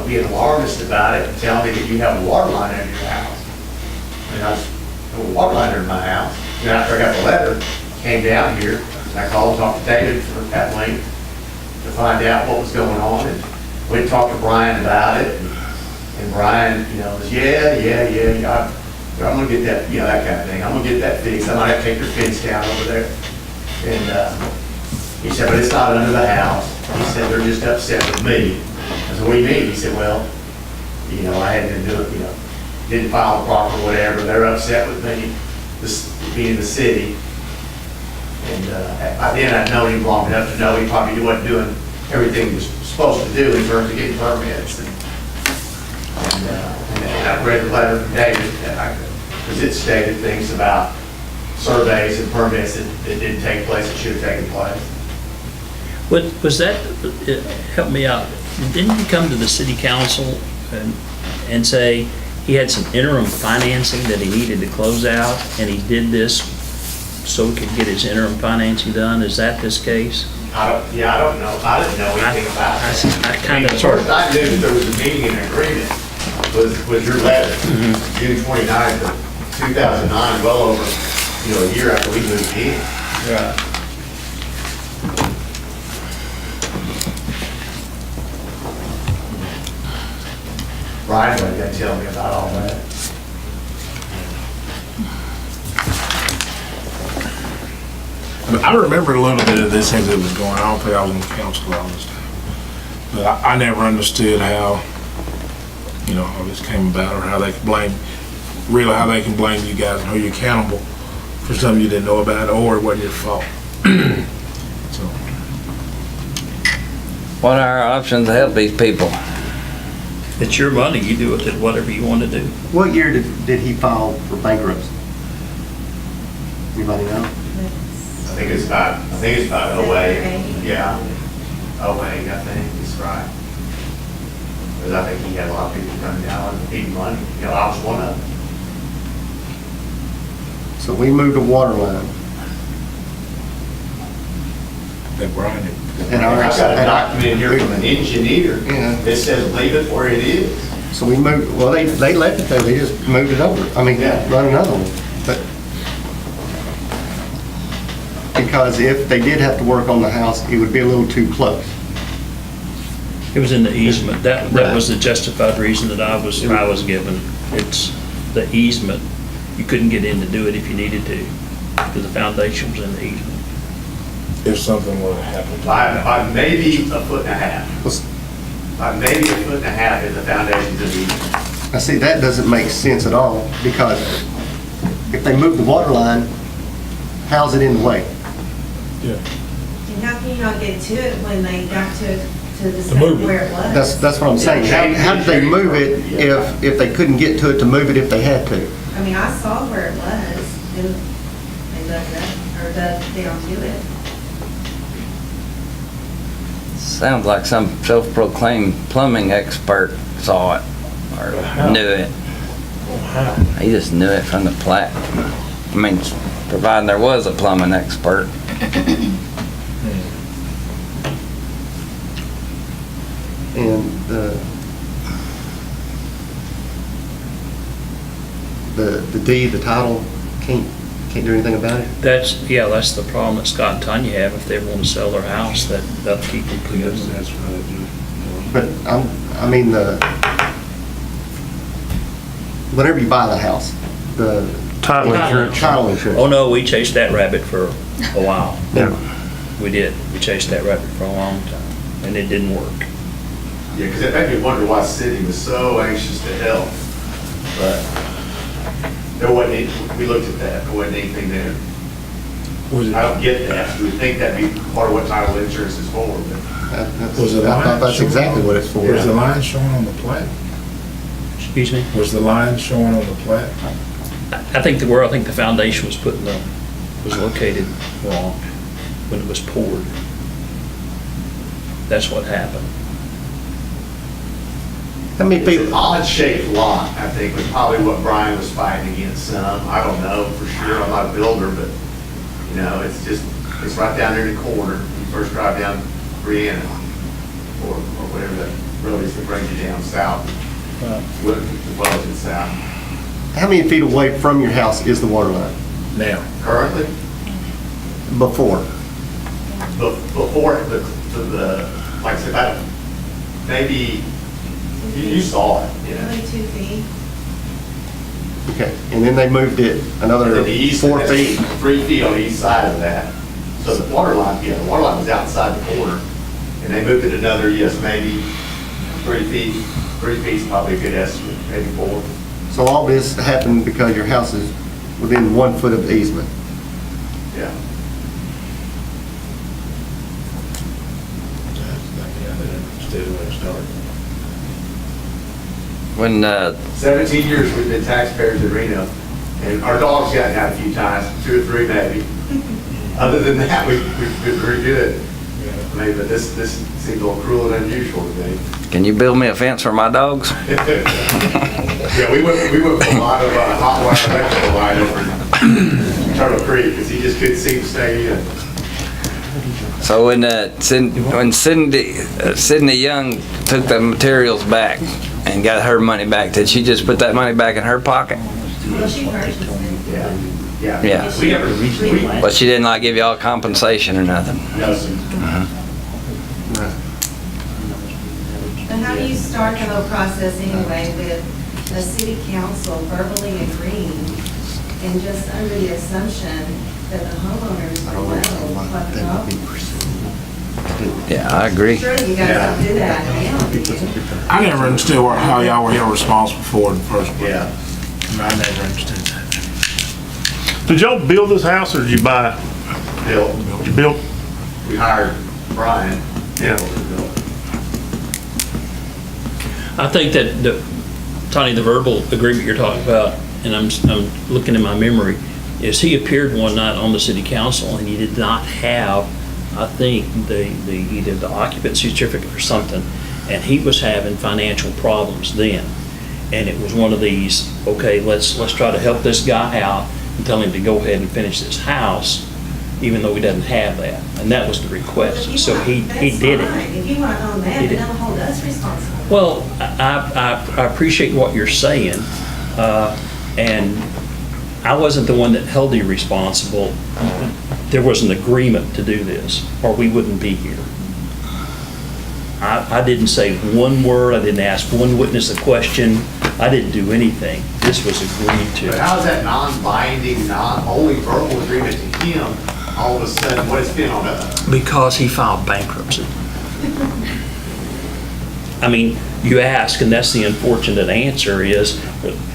be an alarmist about it and tell me that you have a water line under your house. And I was, a water line under my house. And after I got the letter, came down here, and I called and talked to David at length to find out what was going on. And went and talked to Brian about it. And Brian, was, yeah, I'm gonna get that, that kind of thing. I'm gonna get that fixed. I might have to take your fence down over there. And he said, but it's not under the house. He said, they're just upset with me. I said, what do you mean? He said, well, I hadn't been doing, didn't file the proper whatever. They're upset with me, being in the city. And by then I'd known him long enough to know he probably wasn't doing everything he was supposed to do in terms of getting permits. And I read the letter from David, because it stated things about surveys and permits that didn't take place, that should have taken place. Was that, help me out, didn't he come to the city council and say he had some interim financing that he needed to close out, and he did this so he could get his interim financing done? Is that this case? I don't know. I didn't know anything about it. I kind of The sort first of, I knew that there was a meeting and agreement was your letter, June 29th of 2009, well over, a year after we moved in. right. Brian was gonna tell me about all that. I remember a little bit of this as it was going on. I don't think I was on council all this time. But I never understood how, all this came about, or how they could blame, really how they can blame you guys and hold you accountable for something you didn't know about, or it wasn't your fault. So, What are our options to help these people? It's your money, you do with it whatever you want to do. What year did he file for bankruptcy? Anybody know? I think it's about 08. Yeah, 08, I think, is right. Because I think he had a lot of people coming down and needing money. I was one of them. So we moved a water line. that Brian had. And I've got a document here from an engineer Yeah. that says leave it where it is. So we moved, well, they left it there, they just moved it over. I mean, Yeah. run another one. But because if they did have to work on the house, it would be a little too close. It was in the easement. That was the justified reason that I was given. It's the easement. You couldn't get in to do it if you needed to, because the foundation was in the easement. If something were to happen. By maybe a foot and a half. By maybe a foot and a half if the foundation's in the easement. I see, that doesn't make sense at all, because if they move the water line, how's it in the way? Yeah. And how can you not get to it when they got to the move spot it. where it was? That's what I'm saying. How did they move it if they couldn't get to it to move it if they had to? I mean, I saw where it was, and they dug it up, or dug down to it. Sounds like some self-proclaimed plumbing expert saw it or knew it. He just knew it from the plat. I mean, providing there was a plumbing expert. And the deed, the title, can't do anything about it? That's the problem that Scott and Tanya have. If they ever want to sell their house, that'll keep them good. That's what I do. But whenever you buy the house, the Title insurance. title insurance. Oh, no, we chased that rabbit for a while. Yeah. We did. We chased that rabbit for a long time, and it didn't work. Yeah, because it made me wonder why the city was so anxious to help. But there wasn't, we looked at that, there wasn't anything there. Was it, I don't get that. You would think that'd be part of what title insurance is for, but was the I thought line that's showing? exactly what it's for. Was the line showing on the plat? Excuse me? Was the line showing on the plat? I think the foundation was was located wrong when it was poured. That's what happened. How many it's an people, odd shaped lot, I think, was probably what Brian was fighting against. I don't know for sure, I'm not a builder, but, it's right down there in the corner. You first drive down Reno, or whatever that road is that brings you down south. Well, it's south. how many feet away from your house is the water line? Now, Currently, Before? before the like I said, about maybe, you saw it, Only 2 feet. Okay, and then they moved it another And then the east, 4 feet? 3 feet on each side of that. So the water line, the water line was outside the corner, and they moved it another, maybe 3 feet. 3 feet's probably a good estimate, maybe 4. So all this happened because your house is within 1 foot of the easement? Yeah. I didn't understand start. When, 17 years we've been taxpayers in Reno, and our dog's gotten out a few times, 2 or 3 maybe. Other than that, we've been very good. I mean, but this seems a little cruel and unusual to me. can you build me a fence for my dogs? Yeah, we went for a lot of hot wire electrical line over Turtle Creek, because he just couldn't seem to stay in. So when Sydney Young took the materials back and got her money back, did she just put that money back in her pocket? Well, she purchased it. Yeah. Yeah. We never, But she didn't like give y'all compensation or nothing? no, sir. But how do you start the whole process anyway with a city council verbally agreeing and just under the assumption that the homeowners know what the problem is? Yeah, I agree. Surely you guys don't do that now, do you? I never understood how y'all were held responsible for it in the first place. Yeah. I never understood that. Did y'all build this house or did you buy it? Bill, You built? we hired Brian. Yeah. I think that, Tony, the verbal agreement you're talking about, and I'm looking in my memory, is he appeared one night on the city council and he did not have, I think, either the occupancy certificate or something, and he was having financial problems then. And it was one of these, okay, let's try to help this guy out and tell him to go ahead and finish this house, even though he doesn't have that. And that was the request. So he did That's fine. it. If you want to own that, He then did. don't hold us responsible. Well, I appreciate what you're saying, and I wasn't the one that held you responsible. There was an agreement to do this, or we wouldn't be here. I didn't say one word, I didn't ask one witness a question, I didn't do anything. This was agreed But to. how is that non-binding, only verbal agreement to him, all of a sudden, what it's been on us? Because he filed bankruptcy. I mean, you ask, and that's the unfortunate answer is,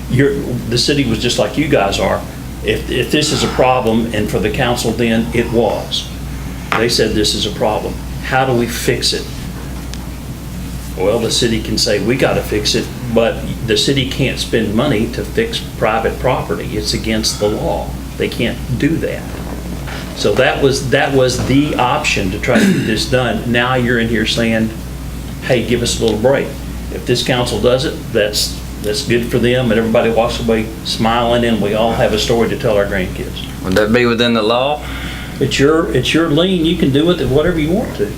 the city was just like you guys are. If this is a problem, and for the council then, it was. They said this is a problem. How do we fix it? Well, the city can say, we gotta fix it, but the city can't spend money to fix private property. It's against the law. They can't do that. So that was the option to try to get this done. Now you're in here saying, hey, give us a little break. If this council does it, that's good for them, and everybody walks away smiling, and we all have a story to tell our grandkids. Would that be within the law? It's your lien, you can do with it whatever you want to.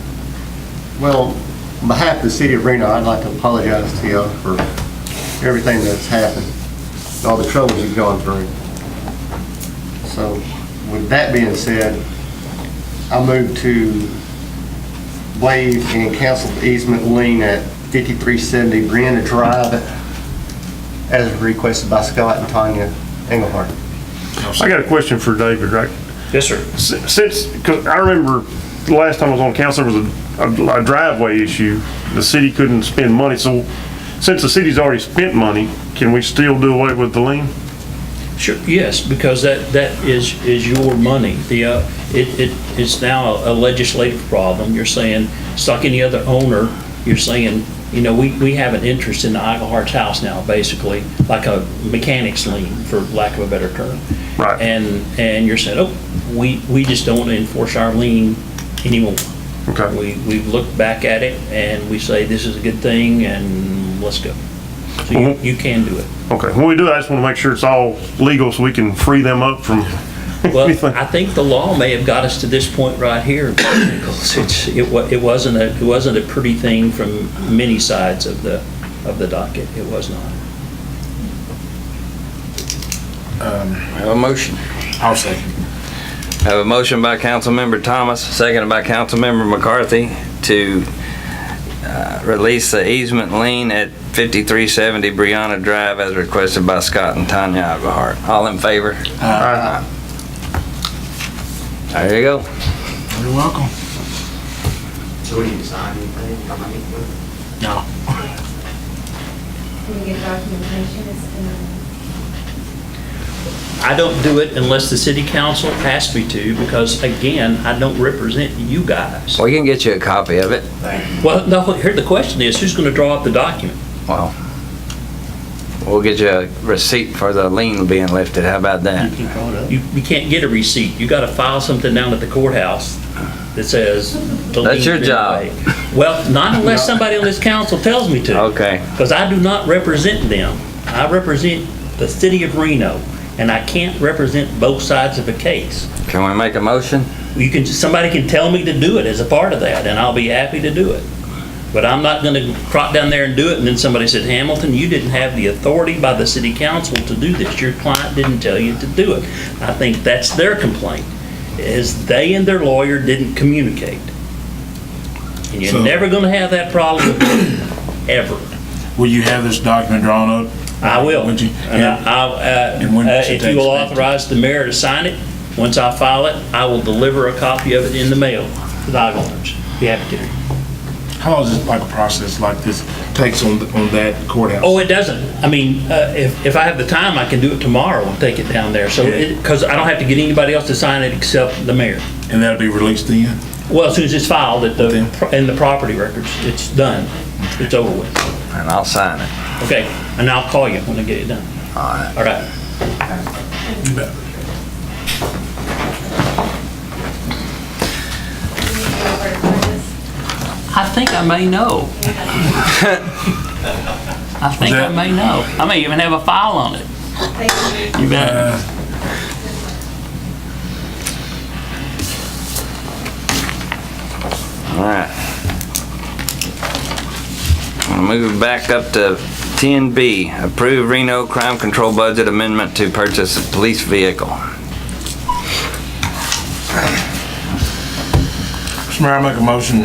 Well, on behalf of the city of Reno, I'd like to apologize to y'all for everything that's happened, and all the troubles you've gone through. So, with that being said, I move to waive and cancel the easement lien at 5370 Brianna Drive as requested by Scott and Tanya Engelhardt. I got a question for David, right? Yes, sir. Since, because I remember the last time I was on council, there was a driveway issue. The city couldn't spend money, so since the city's already spent money, can we still do away with the lien? Sure, yes, because that is your money. It's now a legislative problem. You're saying, it's like any other owner, you're saying, you know, we have an interest in the Eichelhardt's house now, basically, like a mechanic's lien, for lack of a better term. Right. And you're saying, oh, we just don't want to enforce our lien anymore. Okay. We've looked back at it and we say, this is a good thing and let's go. So Mhm. you can do it. Okay, when we do it, I just want to make sure it's all legal so we can free them up from Well, anything. I think the law may have got us to this point right here, because it wasn't a pretty thing from many sides of the docket. It was not. I have a motion. I'll second. I have a motion by Councilmember Thomas, seconded by Councilmember McCarthy to release the easement lien at 5370 Brianna Drive as requested by Scott and Tanya Engelhardt. All in favor? Aye. There you go. You're welcome. So we need to sign anything? No. Can we get documentation? I don't do it unless the city council asks me to, because again, I don't represent you guys. We can get you a copy of it. Well, no, here the question is, who's gonna draw up the document? Well, we'll get you a receipt for the lien being lifted. How about that? You can't get a receipt. You gotta file something down at the courthouse that says. the That's your lien's been job. waived. Well, not unless somebody on this council tells me to. Okay. Because I do not represent them. I represent the city of Reno, and I can't represent both sides of a case. Can we make a motion? Somebody can tell me to do it as a part of that, and I'll be happy to do it. But I'm not gonna trot down there and do it, and then somebody said, Hamilton, you didn't have the authority by the city council to do this. Your client didn't tell you to do it. I think that's their complaint, is they and their lawyer didn't communicate. And you're So- never gonna have that problem with me, ever. Will you have this document drawn up? I will. Would you? And And when should if they you will expect it? authorize the mayor to sign it, once I file it, I will deliver a copy of it in the mail to the owners. Be happy to. How long does like a process like this takes on that courthouse? Oh, it doesn't. I mean, if I have the time, I can do it tomorrow and take it down there. So, because I don't have to get anybody else to sign it except the mayor. And that'll be released then? Well, as soon as it's filed in the property records, it's done. It's over with. And I'll sign it. Okay, and I'll call you when I get it done. All right. All right. You bet. I think I may know. I think I may know. I may even have a file on it. You bet. All right. I'm gonna move back up to 10B, approve Reno Crime Control Budget Amendment to purchase a police vehicle. Mr. Mayor, I make a motion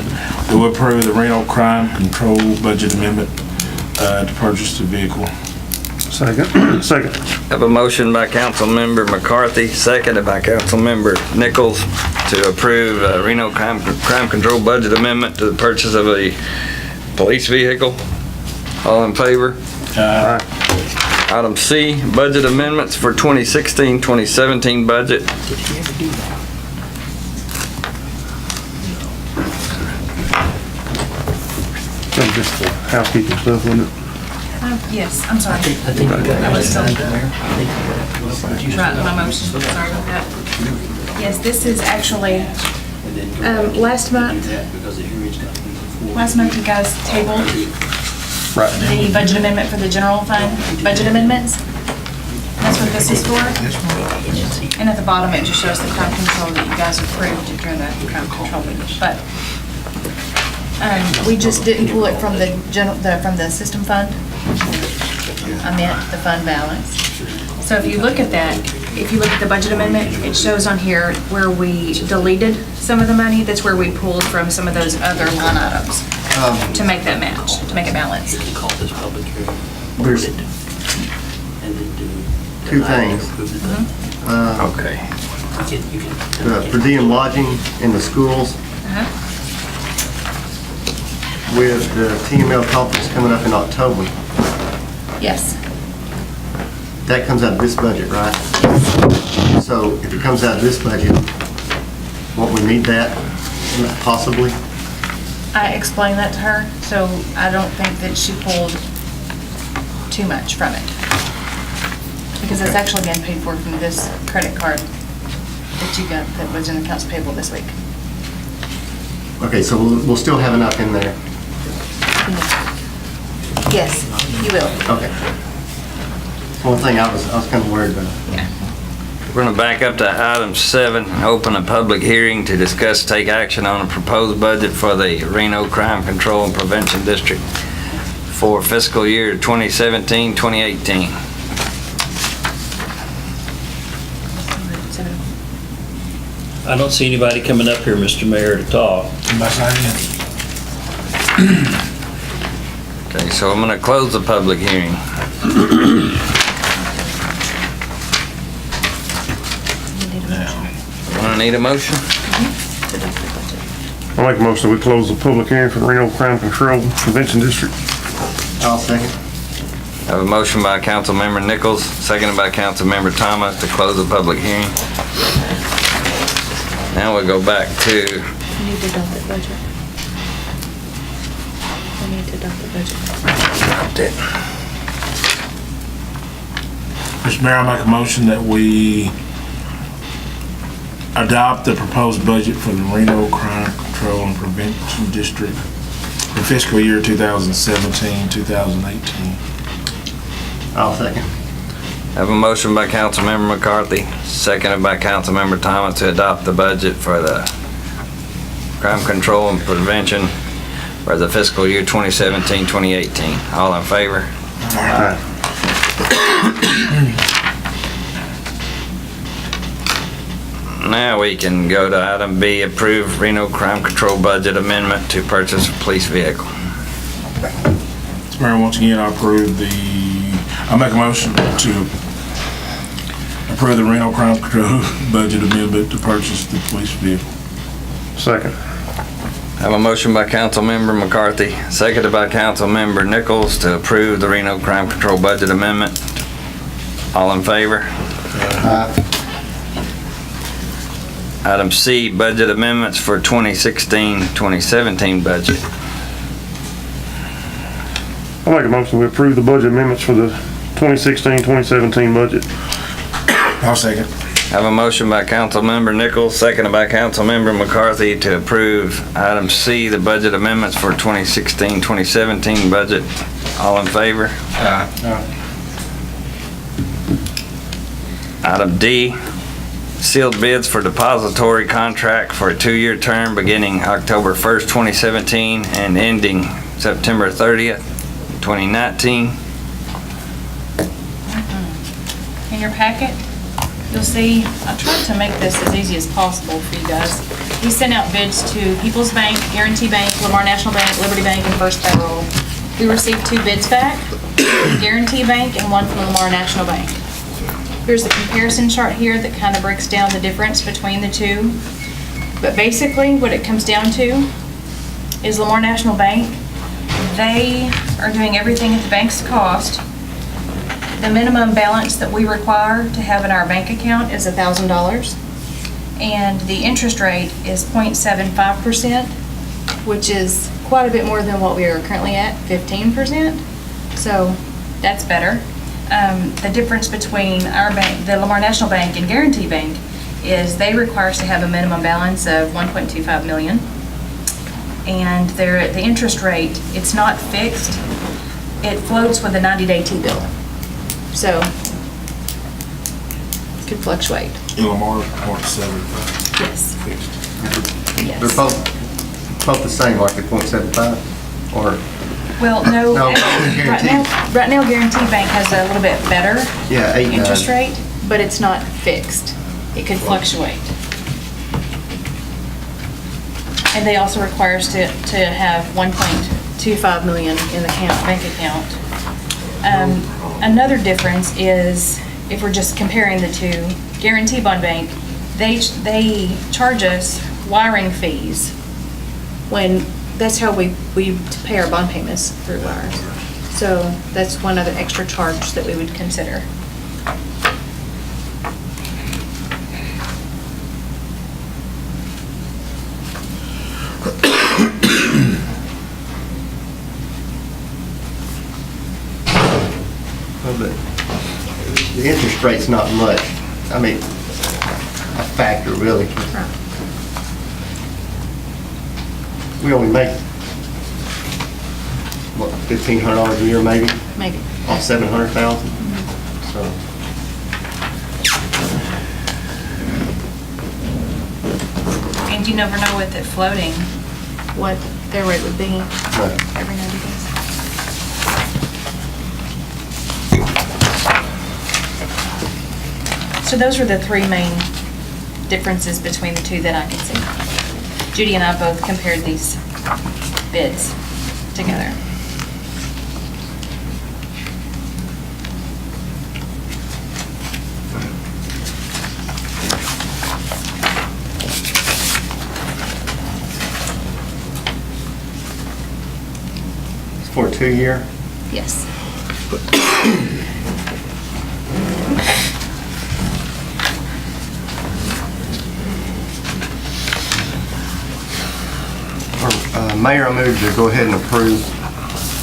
to approve the Reno Crime Control Budget Amendment to purchase the vehicle. Second. Second. Have a motion by Councilmember McCarthy, seconded by Councilmember Nichols to approve Reno Crime Control Budget Amendment to the purchase of a police vehicle. All in favor? Item C, budget amendments for 2016-2017 budget. Did he ever do that? That's just the housekeeping stuff, wasn't it? Yes, I'm sorry. I think you got I was that, told. Mayor. I think you got Right, my motion, sorry about that. Yes, this is actually, last month you guys tabled the budget amendment for the general fund, budget amendments. That's what this is for. And at the bottom, it just shows the crime control that you guys approved during the crime control meeting. But we just didn't pull it from the from the system fund. I meant the fund balance. So if you look at that, if you look at the budget amendment, it shows on here where we deleted some of the money. That's where we pulled from some of those other line items to make that match, to make it balance. can call this public hearing. There's And then do. two things. Okay. You can. The per diem lodging in the schools Uh-huh. with the TML conference coming up in October. Yes. That comes out of this budget, right? So if it comes out of this budget, won't we need that possibly? I explained that to her, so I don't think that she pulled too much from it. Because it's actually being paid for from this credit card that you got that was in accounts payable this week. Okay, so we'll still have enough in there. Yes, you will. Okay. One thing I was kind of worried about. Yeah. We're gonna back up to item 7, open a public hearing to discuss, take action on a proposed budget for the Reno Crime Control and Prevention District for fiscal year 2017-2018. I don't see anybody coming up here, Mr. Mayor, to talk. Okay, so I'm gonna close the public hearing. I'm gonna need a motion. I make a motion that we close the public hearing for the Reno Crime Control Prevention District. I'll second. Have a motion by Councilmember Nichols, seconded by Councilmember Thomas to close the public hearing. Now we'll go back to, We need to adopt the budget. We need to adopt the budget. Mr. Mayor, I make a motion that we adopt the proposed budget for the Reno Crime Control and Prevention District for fiscal year 2017, 2018. I'll second. have a motion by Councilmember McCarthy, seconded by Councilmember Thomas to adopt the budget for the crime control and prevention for the fiscal year 2017, 2018. All in favor? Now we can go to item B, approve Reno Crime Control budget amendment to purchase a police vehicle. Mr. Mayor, once again, I make a motion to approve the Reno Crime Control budget amendment to purchase the police vehicle. Second. Have a motion by Councilmember McCarthy, seconded by Councilmember Nichols to approve the Reno Crime Control budget amendment. All in favor? Item C, budget amendments for 2016-2017 budget. I'll make a motion to approve the budget amendments for the 2016-2017 budget. I'll second. Have a motion by Councilmember Nichols, seconded by Councilmember McCarthy to approve item C, the budget amendments for 2016-2017 budget. All in favor? Item D, sealed bids for depository contract for a 2-year term beginning October 1st, 2017 and ending September 30th, 2019. In your packet, you'll see, I tried to make this as easy as possible for you guys. We sent out bids to People's Bank, Guarantee Bank, Lamar National Bank, Liberty Bank, and First Federal. We received 2 bids back, Guarantee Bank and one from Lamar National Bank. There's a comparison chart here that kind of breaks down the difference between the two. But basically, what it comes down to is Lamar National Bank, they are doing everything at the bank's cost. The minimum balance that we require to have in our bank account is $1,000. And the interest rate is 0.75%, which is quite a bit more than what we are currently at, 15%. So that's better. The difference between our bank, the Lamar National Bank and Guarantee Bank, is they require us to have a minimum balance of $1.25 million. And the interest rate, it's not fixed. It floats with a 90-day T-bill. So, it could fluctuate. In Lamar's 0.75. Yes. Fixed. Yes. They're both the same, like the .75, or? Well, no, No, right now Guarantee Bank has a little bit better Yeah, 8, 9. interest rate, but it's not fixed. It could fluctuate. And they also require us to have 1.25 million in the bank account. Another difference is, if we're just comparing the two, Guarantee Bond Bank, they charge us wiring fees when that's how we pay our bond payments, through wires. So that's one other extra charge that we would consider. Well, the interest rate's not much. I mean, a factor really. We only make, what, $1,500 a year maybe, Maybe. off 700,000. So, And you never know with it floating what their rate would be no. every 90 days. So those are the 3 main differences between the two that I can see. Judy and I both compared these bids together. It's for a 2-year. Yes. Mayor, I move to go ahead and approve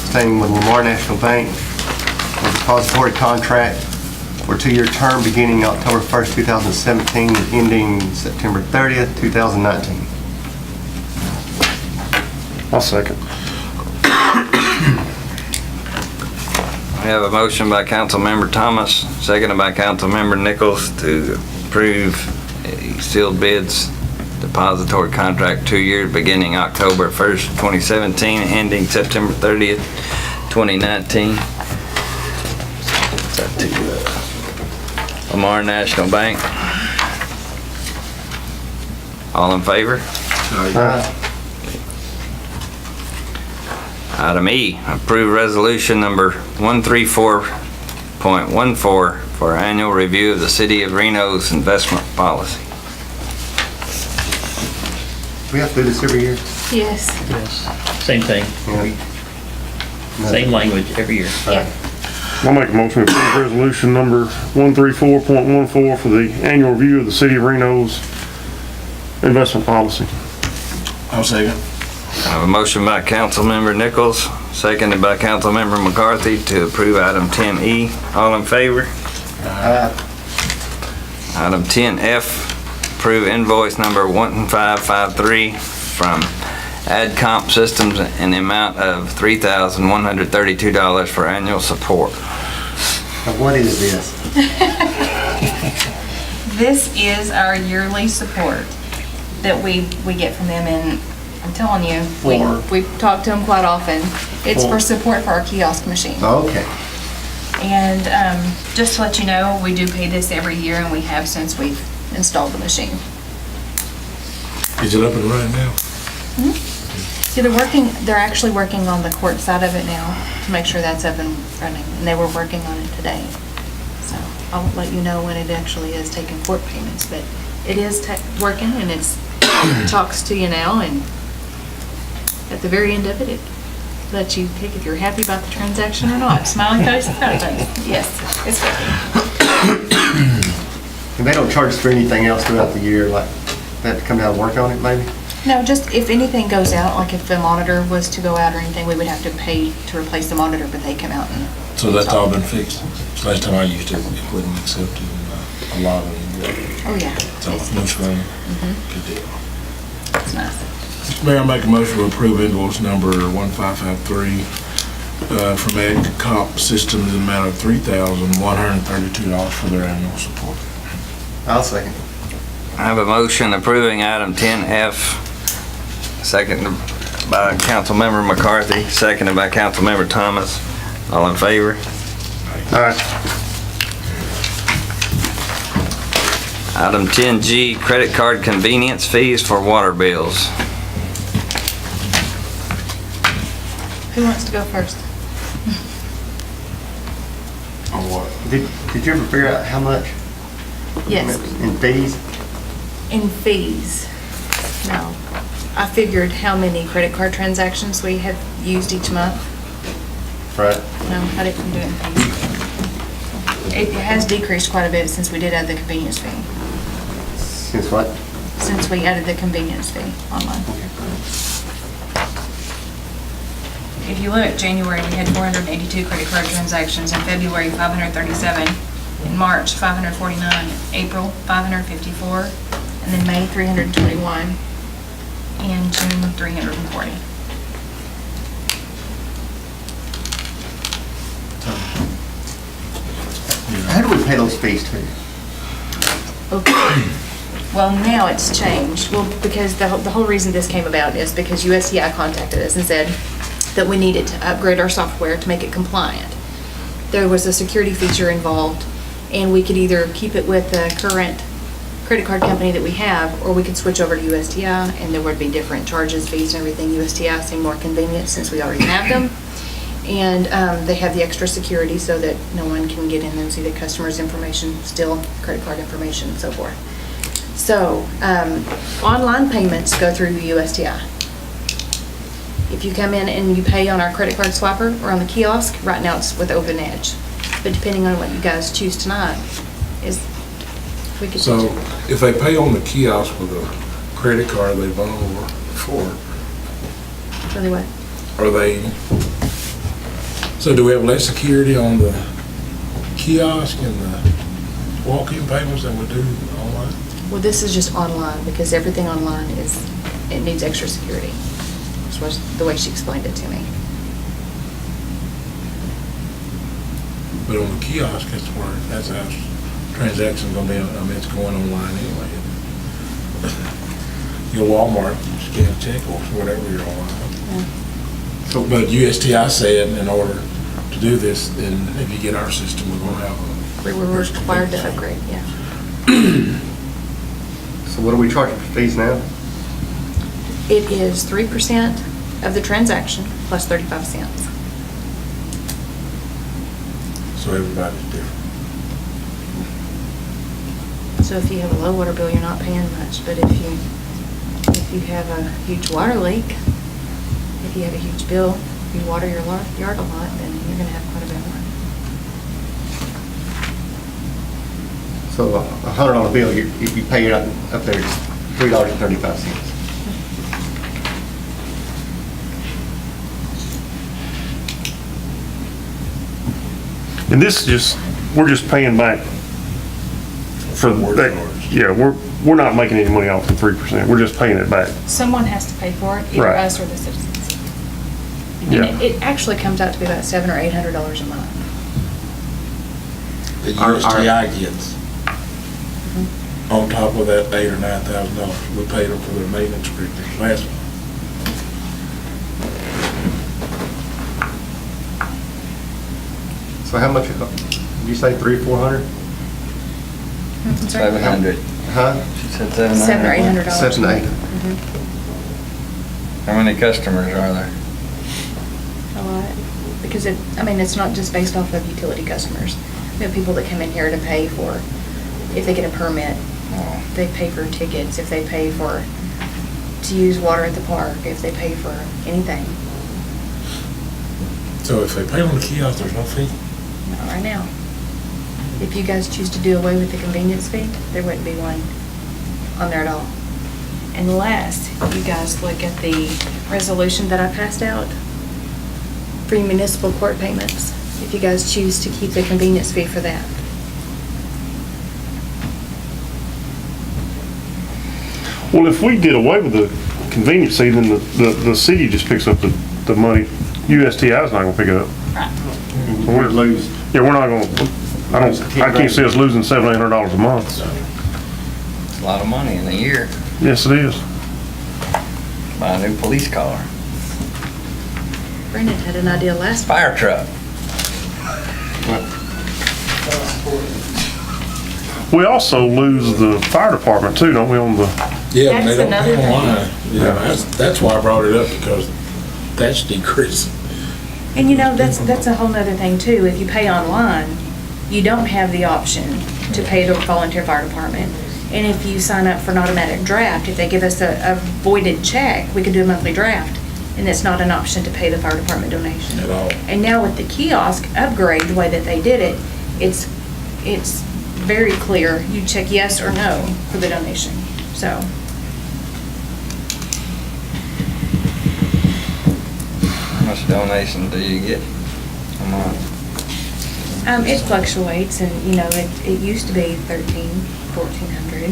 staying with Lamar National Bank for depository contract for a 2-year term beginning October 1st, 2017, and ending September 30th, 2019. I'll second. We have a motion by Councilmember Thomas, seconded by Councilmember Nichols to approve a sealed bids depository contract 2 years beginning October 1st, 2017, ending September 30th, 2019. To Lamar National Bank. All in favor? Item E, approve resolution number 134.14 for annual review of the City of Reno's investment policy. We have to do this every year? Yes. Yes. Same thing. Yeah. Same language every year. Yeah. I'll make a motion to approve resolution number 134.14 for the annual review of the City of Reno's investment policy. I'll second. I have a motion by Councilmember Nichols, seconded by Councilmember McCarthy to approve item 10E. All in favor? Item 10F, approve invoice number 1553 from AdComp Systems in the amount of $3,132 for annual support. Now, what is this? This is our yearly support that we get from them, and I'm telling you, we talk to them quite often. It's for support for our kiosk machine. Okay. And just to let you know, we do pay this every year, and we have since we've installed the machine. Is it up and running now? See, they're actually working on the court side of it now to make sure that's up and running, and they were working on it today. So I'll let you know when it actually is taking court payments, but it is working, and it talks to you now, and at the very end of it, it lets you pick if you're happy about the transaction or not. Smiling face, smiley face. Yes, it's working. And they don't charge us for anything else throughout the year, like they have to come down and work on it, maybe? No, just if anything goes out, like if the monitor was to go out or anything, we would have to pay to replace the monitor, but they come out and... So that's all been fixed? Last time I used it, it wouldn't accept it, a lot of them. Oh, yeah. So, no screen. Good deal. It's nice. Mayor, I make a motion to approve invoice number 1553 from AdComp Systems in the amount of $3,132 for their annual support. I'll second. I have a motion approving item 10F, seconded by Councilmember McCarthy, seconded by Councilmember Thomas. All in favor? All right. Item 10G, credit card convenience fees for water bills. Who wants to go first? On what? Did you ever figure out how much Yes. in fees? In fees, no. I figured how many credit card transactions we have used each month. Right. No, I didn't do it in fees. It has decreased quite a bit since we did add the convenience fee. Since what? Since we added the convenience fee online. If you look, January, we had 482 credit card transactions. In February, 537. In March, 549. April, 554. And then May, 321. And June, 340. How do we pay those fees to? Okay. Well, now it's changed. Well, because the whole reason this came about is because USDI contacted us and said that we needed to upgrade our software to make it compliant. There was a security feature involved, and we could either keep it with the current credit card company that we have, or we could switch over to USDI, and there would be different charges, fees, and everything. USDI seemed more convenient since we already have them. And they have the extra security so that no one can get in and see the customer's information, still credit card information and so forth. So online payments go through USDI. If you come in and you pay on our credit card swapper or on the kiosk, right now it's with Open Edge. But depending on what you guys choose tonight, we could. So if they pay on the kiosk with a credit card they've been over before, Really what? are they, so do we have less security on the kiosk and the walk-in payments than we do online? Well, this is just online because everything online it needs extra security. That's what, the way she explained it to me. But on the kiosk, that's how transactions gonna be, I mean, it's going online anyway. Your Walmart, scan a check or whatever you're online. So, but USTI said in order to do this, then if you get our system, we're gonna have a. We were required to upgrade, yeah. So what are we charging for fees now? It is 3% of the transaction plus 35 cents. So everybody's different. So if you have a low water bill, you're not paying much, but if you have a huge water leak, if you have a huge bill, you water your yard a lot, then you're gonna have quite a bit more. So a $100 bill, if you pay it up there, it's $3.35. And this is just, we're just paying back for that. Yeah, we're not making any money off the 3%. We're just paying it back. Someone has to pay for it, either Right. us or the citizens. Yeah. And it actually comes out to be about $700 or $800 a month. The USTI gets, on top of that $8,000 or $9,000, we paid them for their maintenance strictly last month. So how much, did you say 300, 400? I'm sorry? 700. Huh? She said 700. $700 or $800. 7 to 8. How many customers are there? A lot, because it's not just based off of utility customers. We have people that come in here to pay for, if they get a permit, they pay for tickets, if they pay to use water at the park, if they pay for anything. So if they pay on the kiosk, there's no fee? Not right now. If you guys choose to do away with the convenience fee, there wouldn't be one on there at all. Unless you guys look at the resolution that I passed out for your municipal court payments, if you guys choose to keep the convenience fee for that. Well, if we did away with the convenience fee, then the city just picks up the money. USTI is not gonna pick it up. Right. So we're lose. Yeah, we're not gonna, I can't see us losing $700, $800 a month. It's a lot of money in a year. Yes, it is. Buy a new police car. Brendan had an idea last Fire truck. We also lose the fire department too, don't we, on the, Yeah, when they don't That's pay another online. Yeah, that's why I brought it up, because that's decreasing. And that's a whole nother thing too. If you pay online, you don't have the option to pay the volunteer fire department. And if you sign up for an automatic draft, if they give us a voided check, we can do a monthly draft. And it's not an option to pay the fire department donation. At all. And now with the kiosk upgrade, the way that they did it, it's very clear. You check yes or no for the donation. So. How much donation do you get a month? It fluctuates, and it used to be 1,400.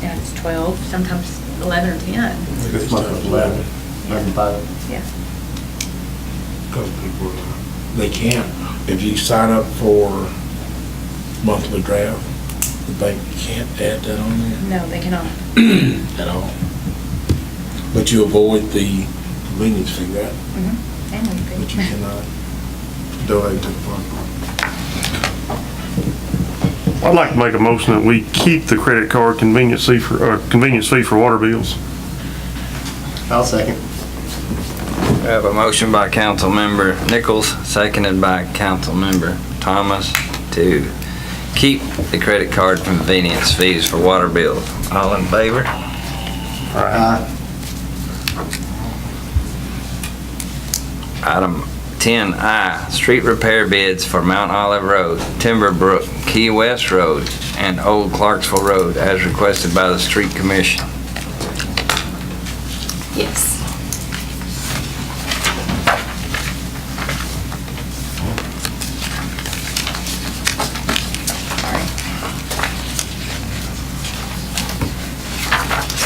Now it's 12, sometimes 11 or 10. This month was 11, 11.5. Yeah. Because people, they can't, if you sign up for monthly draft, the bank can't add that on there No, they cannot. at all. But you avoid the convenience fee, right? Annual But you fee. cannot donate to the fire department. I'd like to make a motion that we keep the credit card convenience fee for water bills. I'll second. We have a motion by Councilmember Nichols, seconded by Councilmember Thomas to keep the credit card convenience fees for water bills. All in favor? Item 10I, street repair bids for Mount Olive Road, Timberbrook, Key West Road, and Old Clarksville Road as requested by the Street Commission. Yes.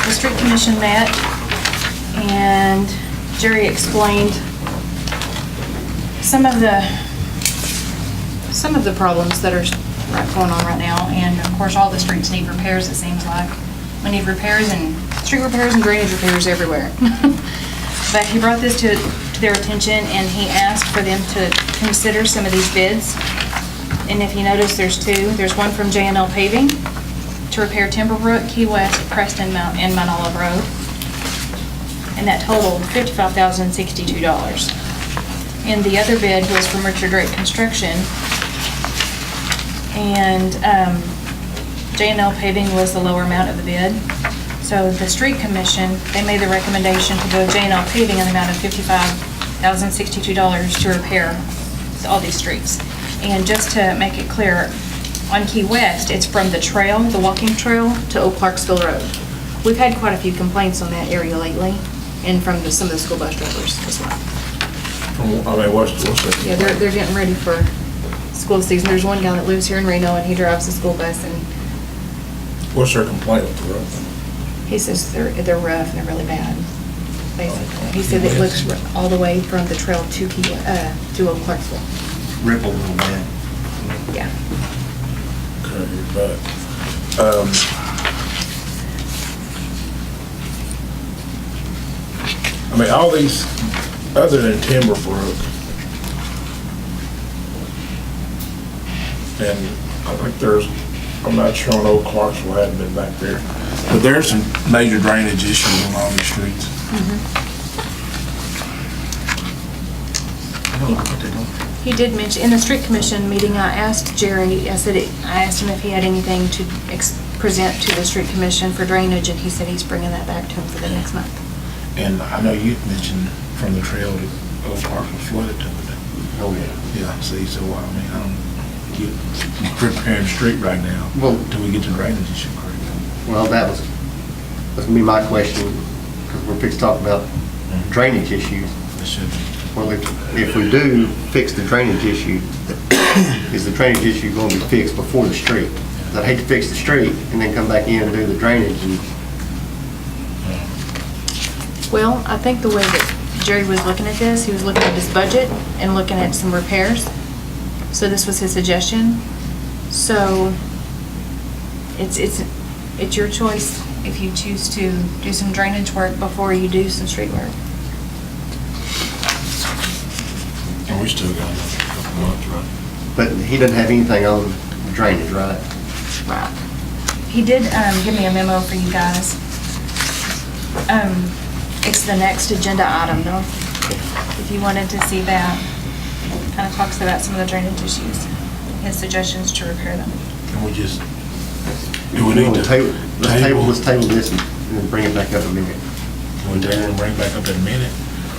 The street commission met, and Jerry explained some of the problems that are going on right now, and of course, all the streets need repairs, it seems like. We need repairs and street repairs and drainage repairs everywhere. But he brought this to their attention, and he asked for them to consider some of these bids. And if you notice, there's two. There's one from J&L Paving to repair Timberbrook, Key West, Preston, and Mount Olive Road. And that totaled $55,062. And the other bid was from Richard Drake Construction. And J&L Paving was the lower amount of the bid. So the street commission, they made the recommendation to go with J&L Paving in the amount of $55,062 to repair all these streets. And just to make it clear, on Key West, it's from the trail, the walking trail, to Old Clarksville Road. We've had quite a few complaints on that area lately, and from some of the school bus drivers as well. I mean, what's the? Yeah, they're getting ready for school season. There's one guy that lives here in Reno, and he drives the school bus, and What's their complaint with the road? he says they're rough and they're really bad, basically. He said it looks all the way from the trail to Old Clarksville. Ripple a little bit. Yeah. Okay, but, I mean, all these, other than Timberbrook, and I think there's, I'm not sure on Old Clarksville, I hadn't been back there, but there's some major drainage issues on all these streets. He did mention, in the street commission meeting, I asked Jerry, I asked him if he had anything to present to the street commission for drainage, and he said he's bringing that back to him for the next month. And I know you mentioned from the trail to Old Clarksville flooded to it. Oh, yeah. Yeah, see, so I mean, I don't get preparing the street right now, Well- till we get the drainage issue correct. Well, that's gonna be my question, because we're fixing to talk about drainage issues. It should be. Well, if we do fix the drainage issue, is the drainage issue going to be fixed before the street? 'Cause I'd hate to fix the street and then come back in and do the drainage and, Well, I think the way that Jerry was looking at this, he was looking at his budget and looking at some repairs. So this was his suggestion. So it's your choice if you choose to do some drainage work before you do some street work. And we still got another couple months, right? but he doesn't have anything on drainage, right? Right. He did give me a memo for you guys. It's the next agenda item, though, if you wanted to see that. Kind of talks about some of the drainage issues, his suggestions to repair them. Can we just, do we need to Let's table this and then bring it back up in a minute. Can we table and bring it back up in a minute?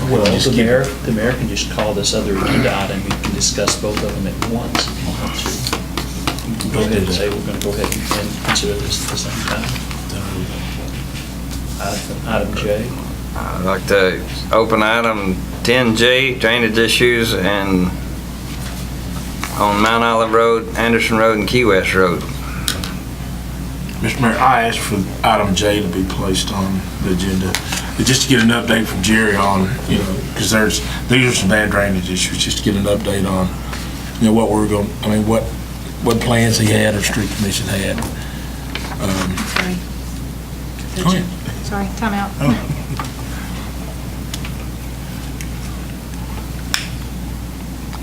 Or Well, just the keep- mayor can just call this other agenda item, we can discuss both of them at once if you want to. You can go ahead and say, we're gonna go ahead and consider this at the same time. Item J. I'd like to open item 10J, drainage issues, and on Mount Olive Road, Anderson Road, and Key West Road. Mr. Mayor, I asked for item J to be placed on the agenda, just to get an update from Jerry on, because these are some bad drainage issues, just to get an update on, what we're going, what plans he had or street commission had. Sorry. Go ahead. Sorry, time out.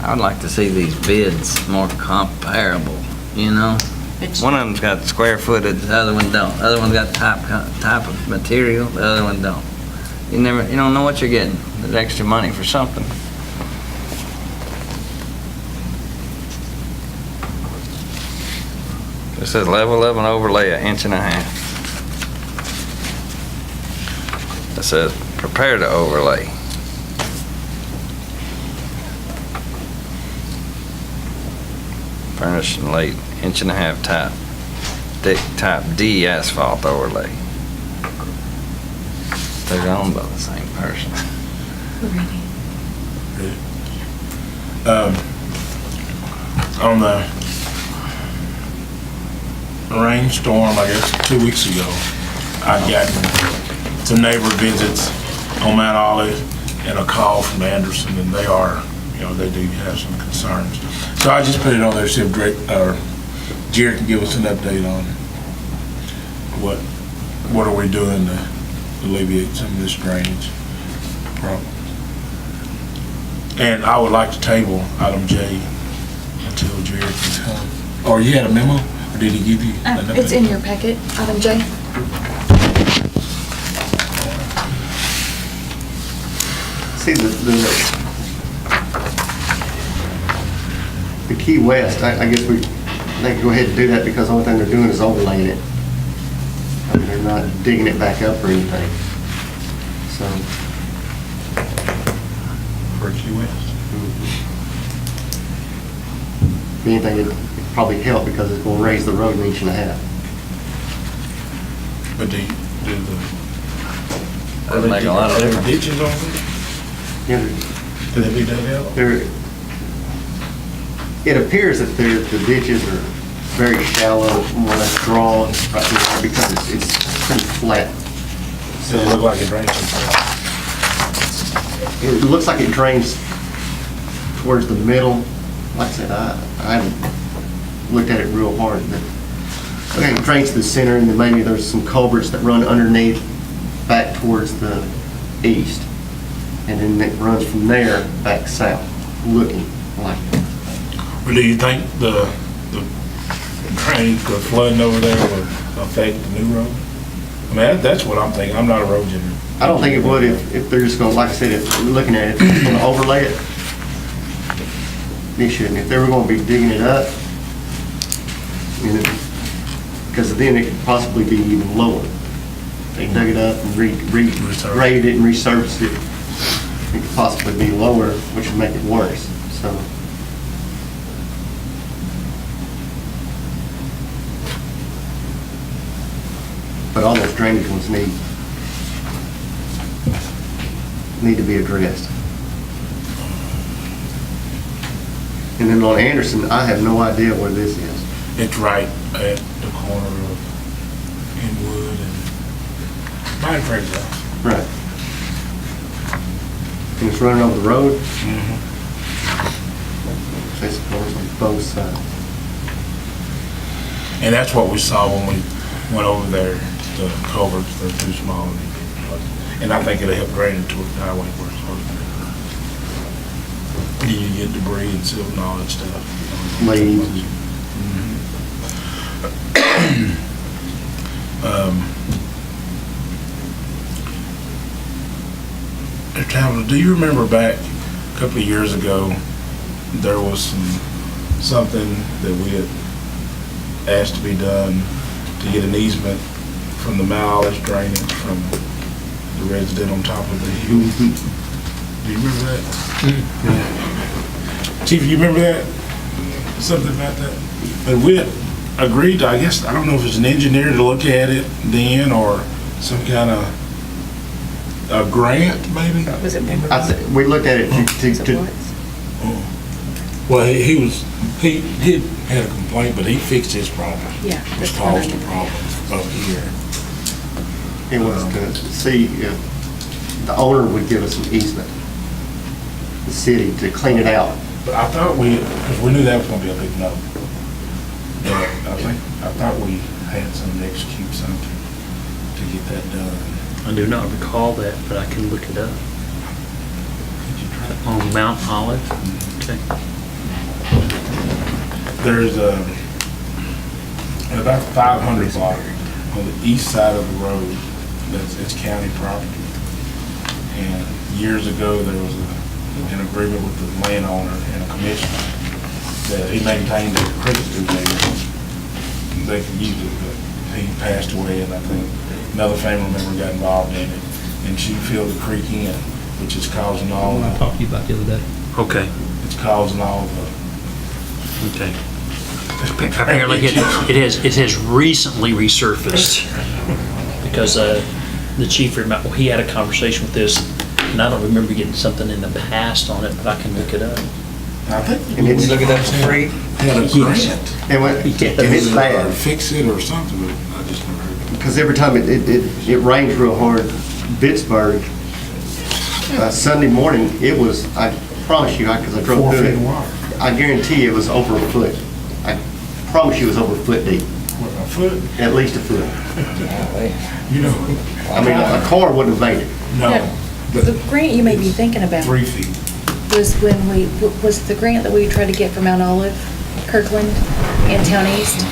I'd like to see these bids more comparable, One of them's got square footage, the other one don't. The other one's got type of material, the other one don't. You don't know what you're getting. There's extra money for something. This says level of an overlay 1.5 inches. It says prepare to overlay. furnished and laid 1.5 inch thick type D asphalt overlay. They're owned by the same person. On the rainstorm, I guess, 2 weeks ago, I got some neighbor visits on Mount Olive and a call from Anderson, and they are, they do have some concerns. So I just put it on there, see if Jared can give us an update on what are we doing to alleviate some of this drainage problem. And I would like to table item J until Jared can come. Or you had a memo, or did he give you? It's in your packet, item J. See, the Key West, I guess they can go ahead and do that because the only thing they're doing is overlaying it. I mean, they're not digging it back up or anything. So. For Key West. If anything, it'd probably help because it's going to raise the road 1.5 inches. But do Doesn't make a lot of difference. ditches on it? Yeah, Do they be dug out? it appears that the ditches are very shallow, more or less drawn right there because it's pretty flat. So it look like it drains. It looks like it drains towards the middle. Like I said, I haven't looked at it real hard, but okay, it drains to the center, and then maybe there's some culverts that run underneath back towards the east. And then it runs from there back south, looking like it. Well, do you think the drainage, the flooding over there would affect the new road? I mean, that's what I'm thinking. I'm not a road engineer. I don't think it would if they're just gonna, like I said, if we're looking at it, if they're gonna overlay it, they shouldn't. If they were gonna be digging it up, because then it could possibly be even lower. They dug it up and graded it and resurfaced it. It could possibly be lower, which would make it worse, so. But all those drainage ones need to be addressed. And then on Anderson, I have no idea where this is. It's right at the corner of Inwood and Mine Frank's house. Right. And it's running over the road? I suppose on both sides. And that's what we saw when we went over there, the culverts, they're too small. And I think it'll help drain it towards the highway where it's hard. You get debris and silt and all that stuff. Leaves. Mr. Talbot, do you remember back a couple of years ago, there was something that we had asked to be done to get an easement from the Mount Olive drainage from the resident on top of the hill? Do you remember that? Chief, you remember that? Something about that? And we had agreed to, I guess, I don't know if it's an engineer to look at it then or some kind of a grant, maybe? Was it? We looked at it to Well, he had a complaint, but he fixed his problem. Yeah. Which caused the problem up here. it was to see if the owner would give us an easement, the city, to clean it out. But I thought because we knew that was gonna be a big no. But I thought we had some to execute something to get that done. I do not recall that, but I can look it up. Could you try? On Mount Olive? Okay. There's about 500 block on the east side of the road it's county property. And years ago, there was an agreement with the landowner and a commissioner that he maintained a cricket through there. They could use it, but he passed away, and I think another family member got involved in it, and she filled the creek in, which is causing all I talked to you about the other day. Okay, it's causing all the okay. Apparently, it has recently resurfaced because the chief, he had a conversation with this, and I don't remember getting something in the past on it, but I can look it up. I think And it's, Look at that for free. had a Yes. grant. and it's Or bad, fix it or something, but I just never heard of it. because every time it rains real hard, Pittsburgh, Sunday morning, it was, I promise you, because I drove 4 through feet of it, water. I guarantee it was over a foot. I promise you it was over a foot deep, What, a foot? at least a foot. You know, I mean, a car wouldn't have made it. no, The grant you may be thinking about 3 feet. was was the grant that we tried to get for Mount Olive, Kirkland, and Town East.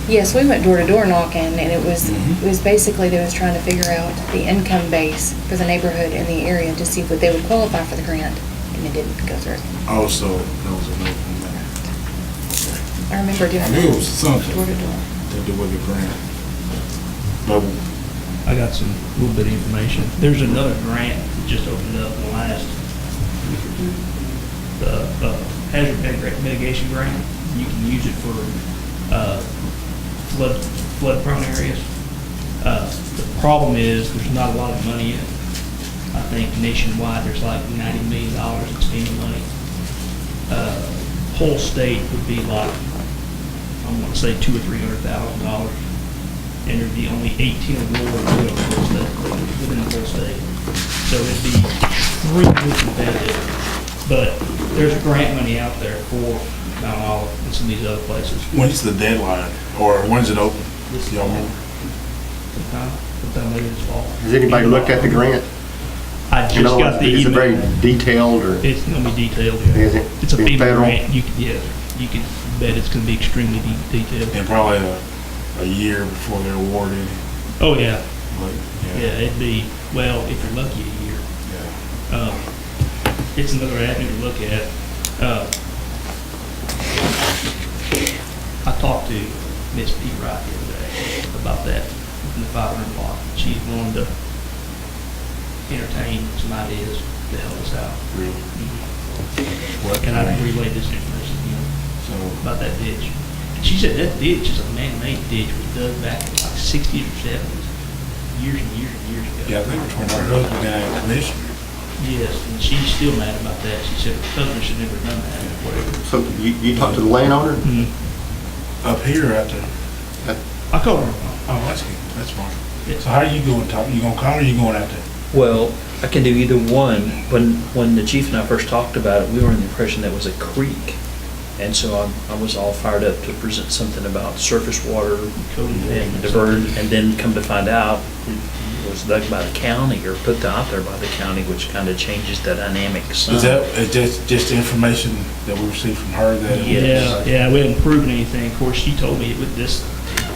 Yes, we went door to door knocking, and it was basically they was trying to figure out the income base for the neighborhood in the area to see if they would qualify for the grant, and it didn't go through. Also, there was a note from there. I remember doing I knew it was something door to door. to do with the grant. But I got some little bit of information. There's another grant that just opened up in the last week or two. The hazard mitigation grant. You can use it for flood prone areas. The problem is there's not a lot of money in it. I think nationwide there's like $90 million in FEMA money. Whole state would be like, I want to say $200,000 or $300,000. And there'd be only 18 awards within the whole state. So it'd be extremely competitive. But there's grant money out there for Mount Olive and some of these other places. when's the deadline, or when's it open? Y'all remember? Sometime later this fall. Has anybody looked at the grant? I You just know, got the is it very email. detailed, or It's gonna be detailed. is it? It's a being FEMA federal? grant. You can bet it's gonna be extremely detailed. And probably a year before they're awarded. Oh, yeah. Like, Yeah, it'd be, well, if you're lucky, a year. yeah. It's another avenue to look at. I talked to Miss P. Wright the other day about that in the 500 block. She's willing to entertain some ideas to help us out. Really. Mhm. And I relayed this information to him So, about that ditch. And she said that ditch is a man-made ditch. It was dug back in like 60s or 70s, years and years and years ago. yeah, I think it's when our husband got a commission. Yes, and she's still mad about that. She said her husband should never have done that, whatever. So you talked to the landowner? Mhm. Up here, out there. I called her. Oh, that's good, that's fine. Yeah. So how you going, talk, you gonna call or you going out there? Well, I can do either one. When the chief and I first talked about it, we were in the impression that was a creek. And so I was all fired up to present something about surface water and divert, and then come to find out it was dug by the county or put out there by the county, which kind of changes the dynamic some. Is that, just information that we received from her that? Yeah, yeah, we haven't proven anything. Of course, she told me this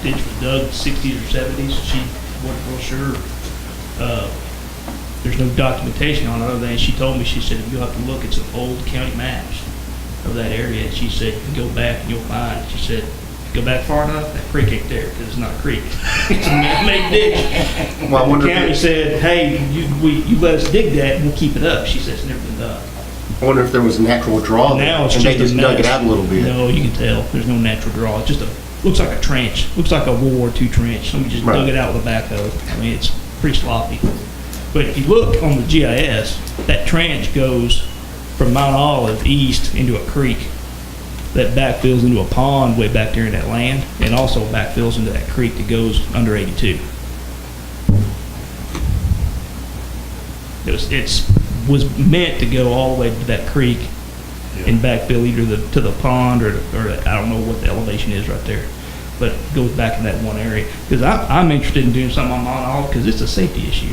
ditch was dug 60s or 70s. She wasn't real sure. There's no documentation on it other than she told me, she said, you'll have to look at some old county maps of that area. And she said, you can go back and you'll find, she said, if you go back far enough, that creek ain't there because it's not a creek. It's a man-made ditch. Well, I wonder The county if, said, hey, you let us dig that and we'll keep it up. She said, it's never been done. I wonder if there was a natural draw there, Now it's and they just a just dug it mess. out a little bit. No, you can tell. There's no natural draw. It's just looks like a trench. Looks like a World War II trench. Somebody just Right. dug it out with a backhoe. I mean, it's pretty sloppy. But if you look on the GIS, that trench goes from Mount Olive east into a creek that backfills into a pond way back there in that land, and also backfills into that creek that goes under 82. It was meant to go all the way to that creek and backfill either to the pond or I don't know what the elevation is right there, but it goes back in that one area. Because I'm interested in doing something on Mount Olive because it's a safety issue,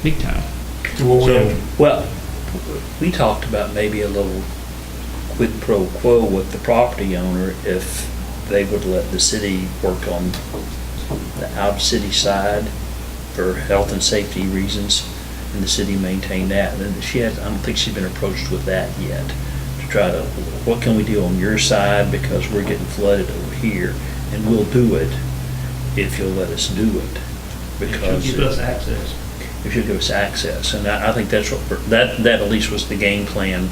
big time. Well, we talked about maybe a little quid pro quo with the property owner if they would let the city work on the out-of-city side for health and safety reasons, and the city maintain that. And then I don't think she's been approached with that yet, to try to, what can we do on your side because we're getting flooded over here, and we'll do it if you'll let us do it. Because Give us access. if you'll give us access, and I think that's what, that at least was the game plan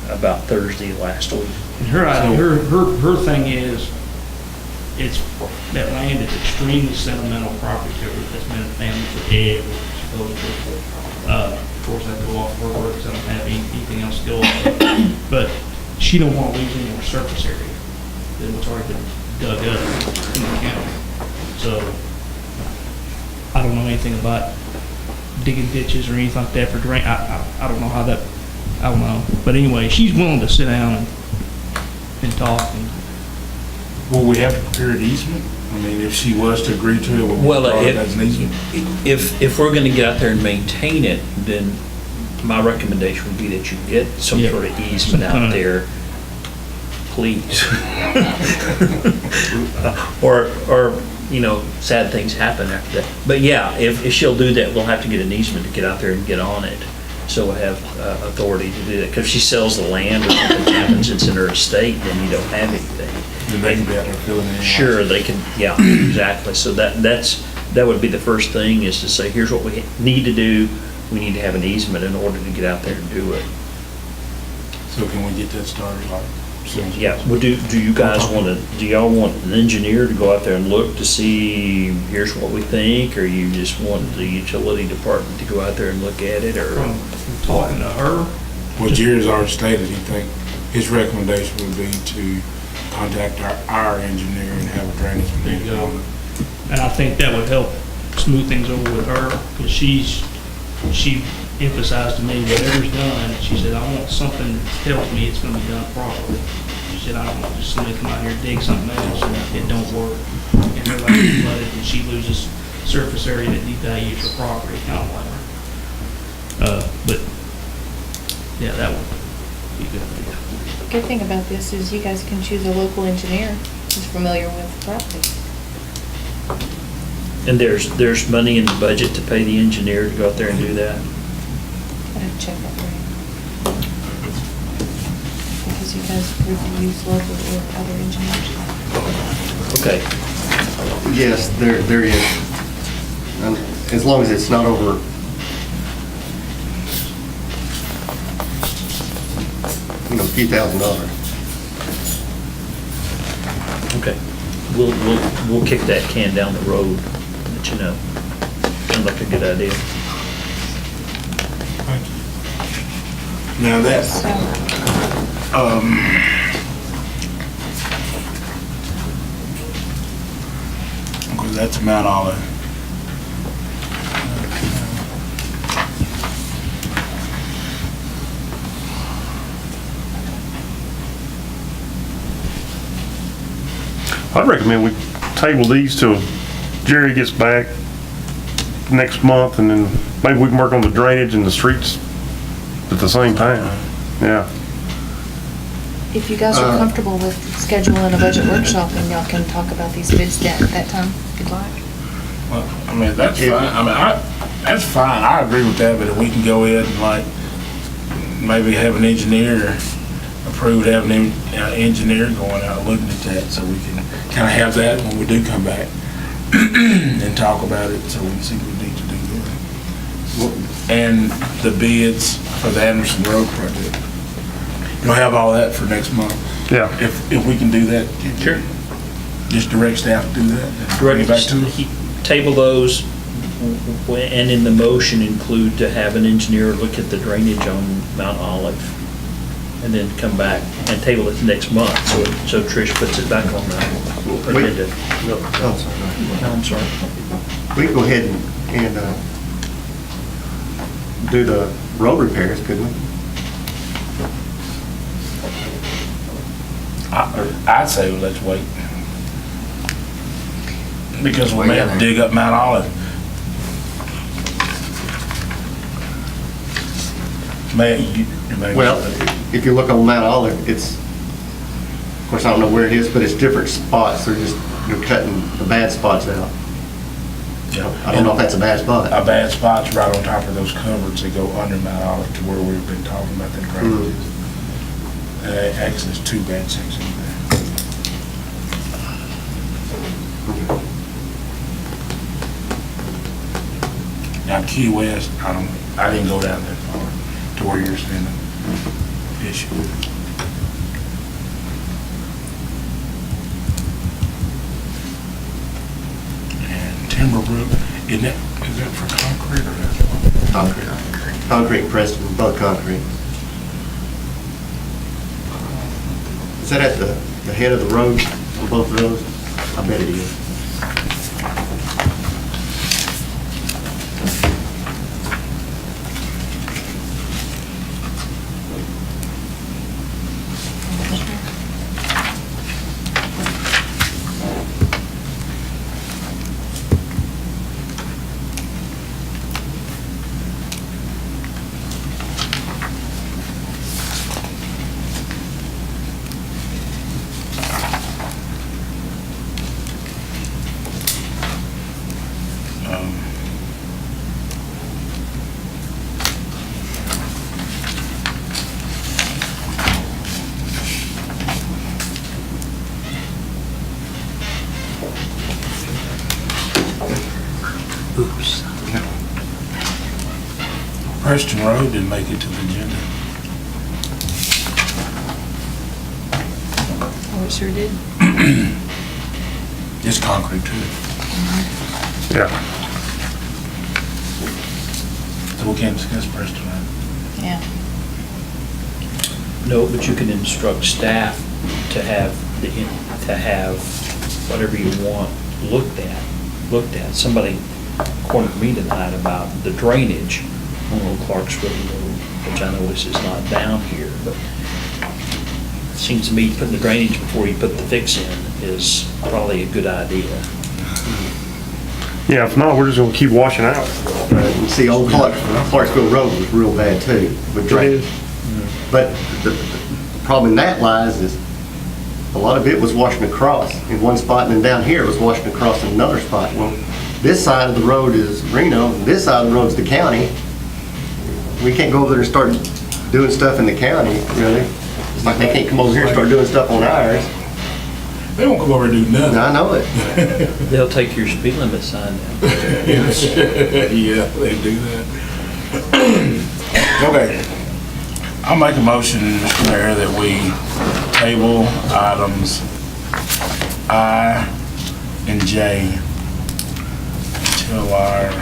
about Thursday last week. Her thing is, that land is extremely sentimental property to her. That's been a family forever, supposedly. Of course, I go off work, because I don't have anything else to go off. But she don't want to lose any more surface area than what's already been dug up in the county. So, I don't know anything about digging ditches or anything like that for drain. I don't know how that, I don't know. But anyway, she's willing to sit down and talk. And Will we have to prepare an easement? I mean, if she was to agree to it, will we Well, draw it as an easement? if we're gonna get out there and maintain it, then my recommendation would be that you get some Yeah. sort of easement out there, please. Or, sad things happen after that. But yeah, if she'll do that, we'll have to get an easement to get out there and get on it. So we'll have authority to do that. Because if she sells the land or something happens, it's in her estate, then you don't have anything. Then they can be out there filling in. Sure, they can, yeah, exactly. So that would be the first thing, is to say, here's what we need to do. We need to have an easement in order to get out there and do it. So can we get that started like soon as Yeah, possible? well, do you guys do y'all want an engineer to go out there and look to see, here's what we think? Or you just want the utility department to go out there and look at it, or? from talking to her, Well, Jerry's already stated, he think his recommendation would be to contact our engineer and have a drainage there you plan go. on it. And I think that would help smooth things over with her, because she emphasized to me, whatever's done, she said, I want something that tells me it's gonna be done properly. She said, I don't want just somebody to come out here and dig something else and it don't work. And her land is flooded and she loses surface area that devalues her property, kind of like her. But, yeah, that would be good. Good thing about this is you guys can choose a local engineer who's familiar with the property. And there's money in the budget to pay the engineer to go out there and do that? I'd have to check that for you. Because you guys approved to use local or other engineers. Okay, Yes, there is. As long as it's not over, a few $1,000s. okay. We'll kick that can down the road, let you know. Sounds like a good idea. Now that's, because that's Mount Olive. I'd recommend we table these till Jerry gets back next month, and then maybe we can work on the drainage and the streets at the same time. Yeah. If you guys are comfortable with scheduling a budget workshop, then y'all can talk about these bids at that time, if you'd like. Well, I mean, that's fine. I mean, that's fine. I agree with that, but if we can go ahead and like, maybe have an engineer, approved having an engineer going out looking at that, so we can kind of have that when we do come back and talk about it, so we can see what we need to do there. And the bids for the Anderson Road project. You'll have all that for next month. Yeah. If we can do that. Sure. Just direct staff to do that. and bring it back to us. Table those, and in the motion include to have an engineer look at the drainage on Mount Olive, and then come back and table it next month, so Trish puts it back on the agenda. Oh, No, I'm sorry. sorry. We can go ahead and do the road repairs, couldn't we? I'd say let's wait. Because we may have to dig up Mount Olive. Well, if you look on Mount Olive, it's, of course, I don't know where it is, but it's different spots. You're cutting the bad spots out. I don't know if that's a bad spot. A bad spot's right on top of those culverts that go under Mount Olive to where we've been talking about them drainages. Actually, it's two bad sections there. Now, Key West, I didn't go down that far to where you're saying the issue. timber roof, is that for concrete or asphalt? Concrete. Concrete, Preston, both concrete. Is that at the head of the road, on both roads? I bet it is. Oops. Preston Road didn't make it to the agenda. Oh, it sure did. It's concrete too. Yeah. So we can't discuss Preston Road. Yeah. No, but you can instruct staff to have whatever you want looked at. Somebody cornered me tonight about the drainage on Old Clarksville Road, which I know this is not down here, but it seems to me putting the drainage before you put the fix in is probably a good idea. Yeah, if not, we're just gonna keep washing out. You see, Old Clarksville Road was real bad too, with drainage. But the problem in that lies is a lot of it was washing across in one spot, and then down here it was washing across in another spot. Well, this side of the road is Reno, and this side of the road is the county. We can't go over there and start doing stuff in the county, really. It's like they can't come over here and start doing stuff on ours. They won't come over and do nothing. I know it. They'll take your speed limit sign down. Yeah, they do that. Okay. I'll make a motion, Mr. Mayor, that we table items I and J until our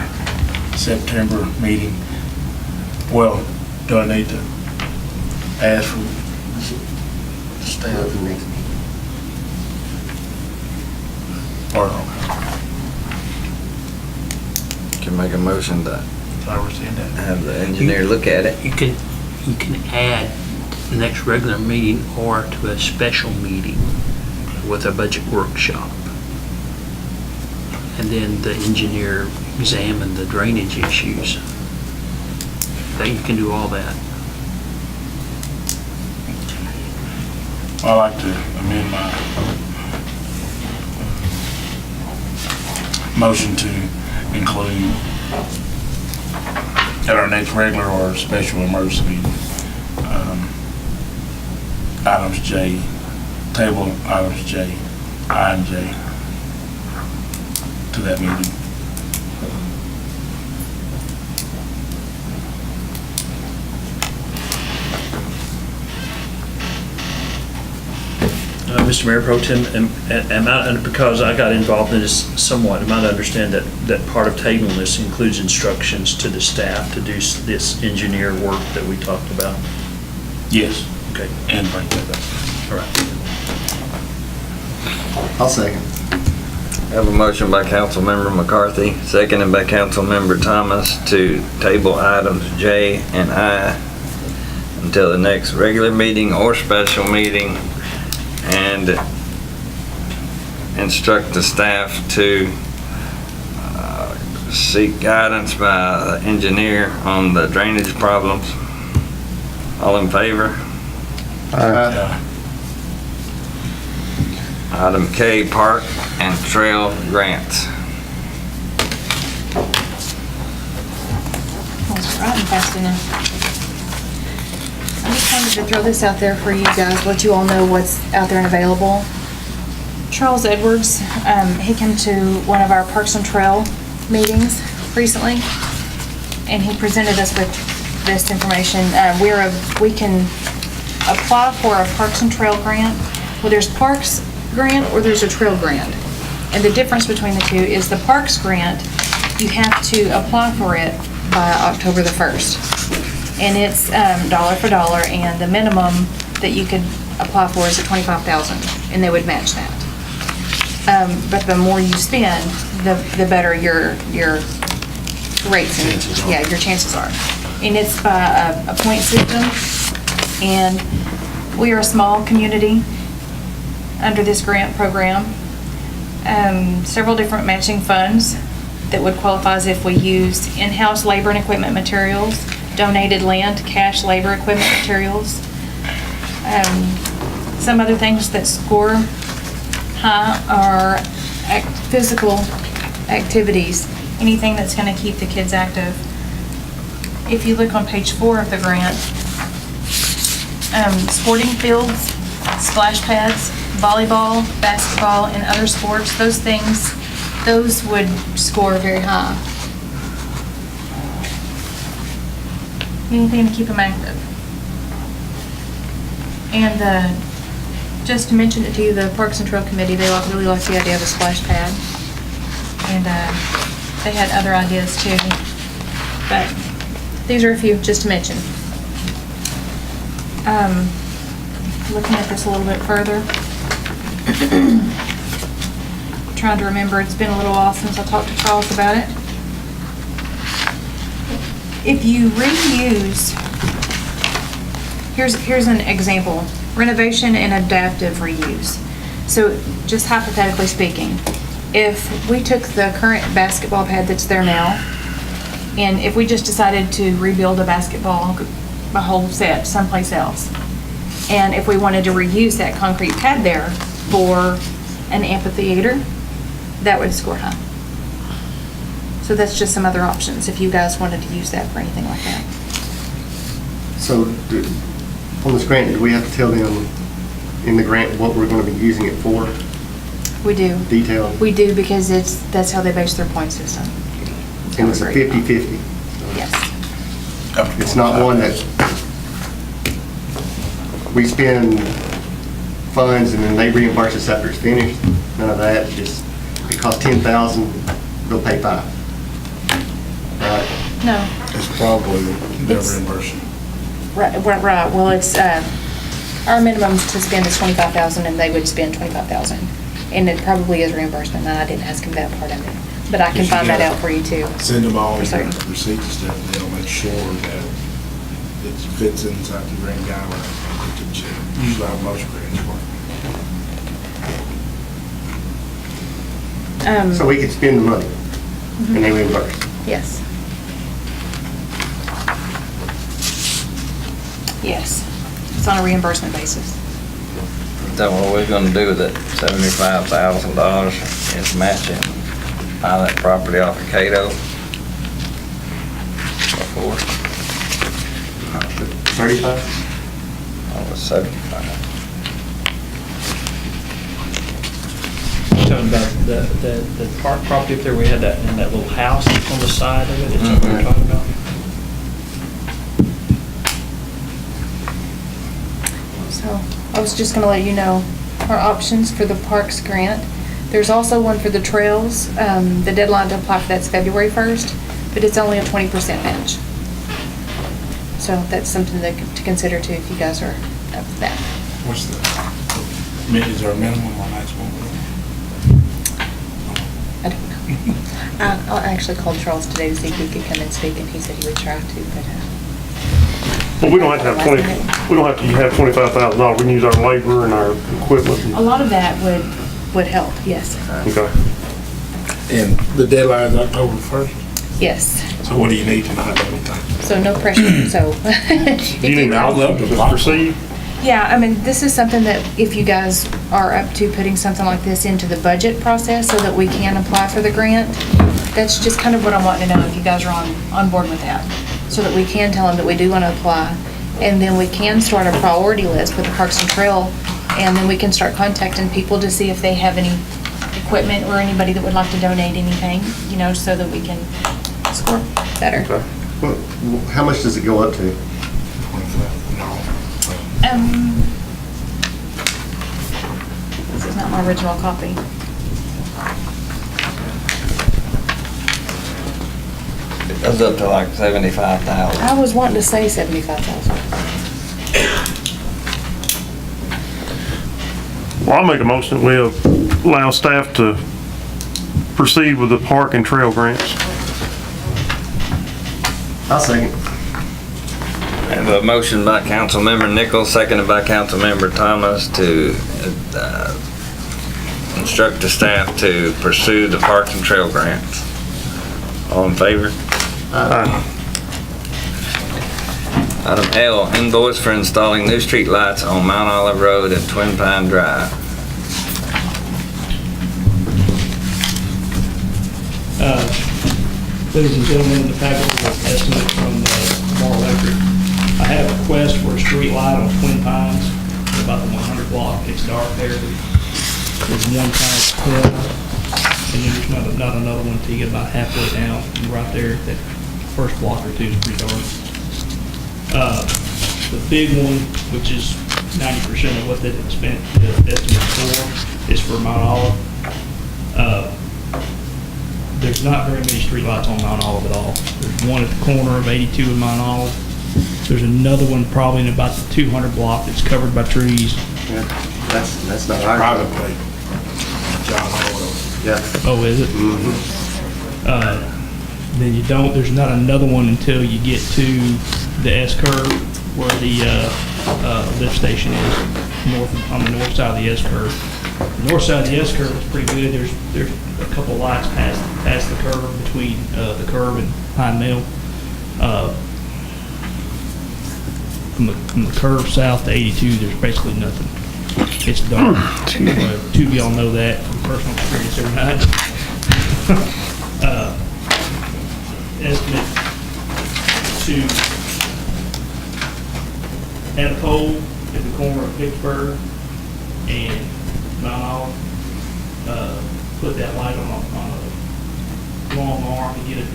September meeting. Well, do I need to ask for staff? Or, Can make a motion to I understand that. have the engineer look at it. You can add the next regular meeting or to a special meeting with a budget workshop. And then the engineer examine the drainage issues. That you can do all that. I'd like to amend my motion to include at our next regular or special emergency meeting, items J, table items J, I and J to that meeting. Mr. Mayor Pro Tem, because I got involved in this somewhat, am I to understand that part of tabling this includes instructions to the staff to do this engineer work that we talked about? Yes, Okay, and bring that up. all right. I'll second. Have a motion by Councilmember McCarthy, seconded by Councilmember Thomas to table items J and I until the next regular meeting or special meeting, and instruct the staff to seek guidance by the engineer on the drainage problems. All in favor? Item K, park and trail grants. That's right, fast enough. I just wanted to throw this out there for you guys, let you all know what's out there and available. Charles Edwards, he came to one of our Parks and Trail meetings recently, and he presented us with this information. We can apply for a Parks and Trail grant. Well, there's Parks grant or there's a trail grant. And the difference between the two is the Parks grant, you have to apply for it by October the 1st. And it's dollar for dollar, and the minimum that you could apply for is at $25,000, and they would match that. But the more you spend, the better your rates and, yeah, your chances are. And it's by a point system, and we are a small community under this grant program. Several different matching funds that would qualify as if we use in-house labor and equipment materials, donated land, cash, labor, equipment materials. Some other things that score high are physical activities, anything that's going to keep the kids active. If you look on page 4 of the grant, sporting fields, splash pads, volleyball, basketball, and other sports, those things, those would score very high. Anything to keep them active. And just to mention it to you, the Parks and Trail Committee, they really like the idea of a splash pad. And they had other ideas too. But these are a few just to mention. Looking at this a little bit further. Trying to remember, it's been a little while since I talked to Charles about it. If you reuse, here's an example, renovation and adaptive reuse. So just hypothetically speaking, if we took the current basketball pad that's there now, and if we just decided to rebuild a whole set someplace else, and if we wanted to reuse that concrete pad there for an amphitheater, that would score high. So that's just some other options if you guys wanted to use that for anything like that. So on this grant, do we have to tell them in the grant what we're going to be using it for? We do. Detail? We do, because that's how they base their point system. And it's a 50-50? Yes. It's not one that we spend funds and then they reimburse us after it's finished? None of that, just, it costs $10,000, they'll pay $5,000. Right? No. It's probably their It's- reimbursement. Right. Well, it's, our minimum to spend is $25,000, and they would spend $25,000. And it probably is reimbursement, and I didn't ask him that part of it. But I can Yes, you find that gotta out for you too. Send them all For your certain. receipts and stuff, and they'll make sure that it fits inside the grant guidelines. Usually how most grants work. So we could spend the money and they reimburse. Yes. Yes. It's on a reimbursement basis. Is that what we're gonna do with that $75,000 is matching, buy that property off of Cato? Before, 35? I was 75. Talking about the park property up there, we had that, in that little house on the side of it, is that what we're talking about? So I was just gonna let you know our options for the Parks grant. There's also one for the trails. The deadline to apply for that's February 1st, but it's only a 20% match. So that's something to consider too if you guys are up for that. What's is there a minimum on that one? I don't know. I actually called Charles today to see if he could come and speak, and he said he would try to, but. Well, we don't have to have $25,000. We can use our labor and our equipment. A lot of that would help, yes. Okay. And the deadline is October 1st? Yes. So what do you need tonight? So no pressure, so. Do you need to proceed? Yeah, I mean, this is something that if you guys are up to putting something like this into the budget process so that we can apply for the grant, that's just kind of what I'm wanting to know, if you guys are on board with that. So that we can tell them that we do want to apply, and then we can start a priority list with the Parks and Trail, and then we can start contacting people to see if they have any equipment or anybody that would like to donate anything, you know, so that we can score better. Okay. Well, how much does it go up to? This is not my original copy. Goes up to like 75,000. I was wanting to say 75,000. Well, I'll make a motion that we allow staff to proceed with the park and trail grants. I'll second. I have a motion by Councilmember Nichols, seconded by Councilmember Thomas to instruct the staff to pursue the parks and trail grants. All in favor? Item L, invoice for installing new street lights on Mount Olive Road and Twin Pine Drive. Ladies and gentlemen, in the packet is an estimate from Mar Electric. I have a request for a street light on Twin Pines, about the 100 block. It's dark there. There's one kind of pin, and then there's not another one until you get about halfway down. And right there, that first block or two is pretty dark. The big one, which is 90% of what that estimate for, is for Mount Olive. There's not very many streetlights on Mount Olive at all. There's one at the corner of 82 and Mount Olive. There's another one probably in about the 200 block that's covered by trees. Yeah, that's not our. Privately. John Harwell. Yeah. Oh, is it? Then there's not another one until you get to the S-curve where the lift station is, on the north side of the S-curve. The north side of the S-curve is pretty good. There's a couple lights past the curve between the curve and Pine Mill. From the curve south to 82, there's basically nothing. It's dark. Two of y'all know that from personal experience every night. Estimate to add a pole at the corner of Vicksburg and Mount Olive. Put that light on a long arm to get it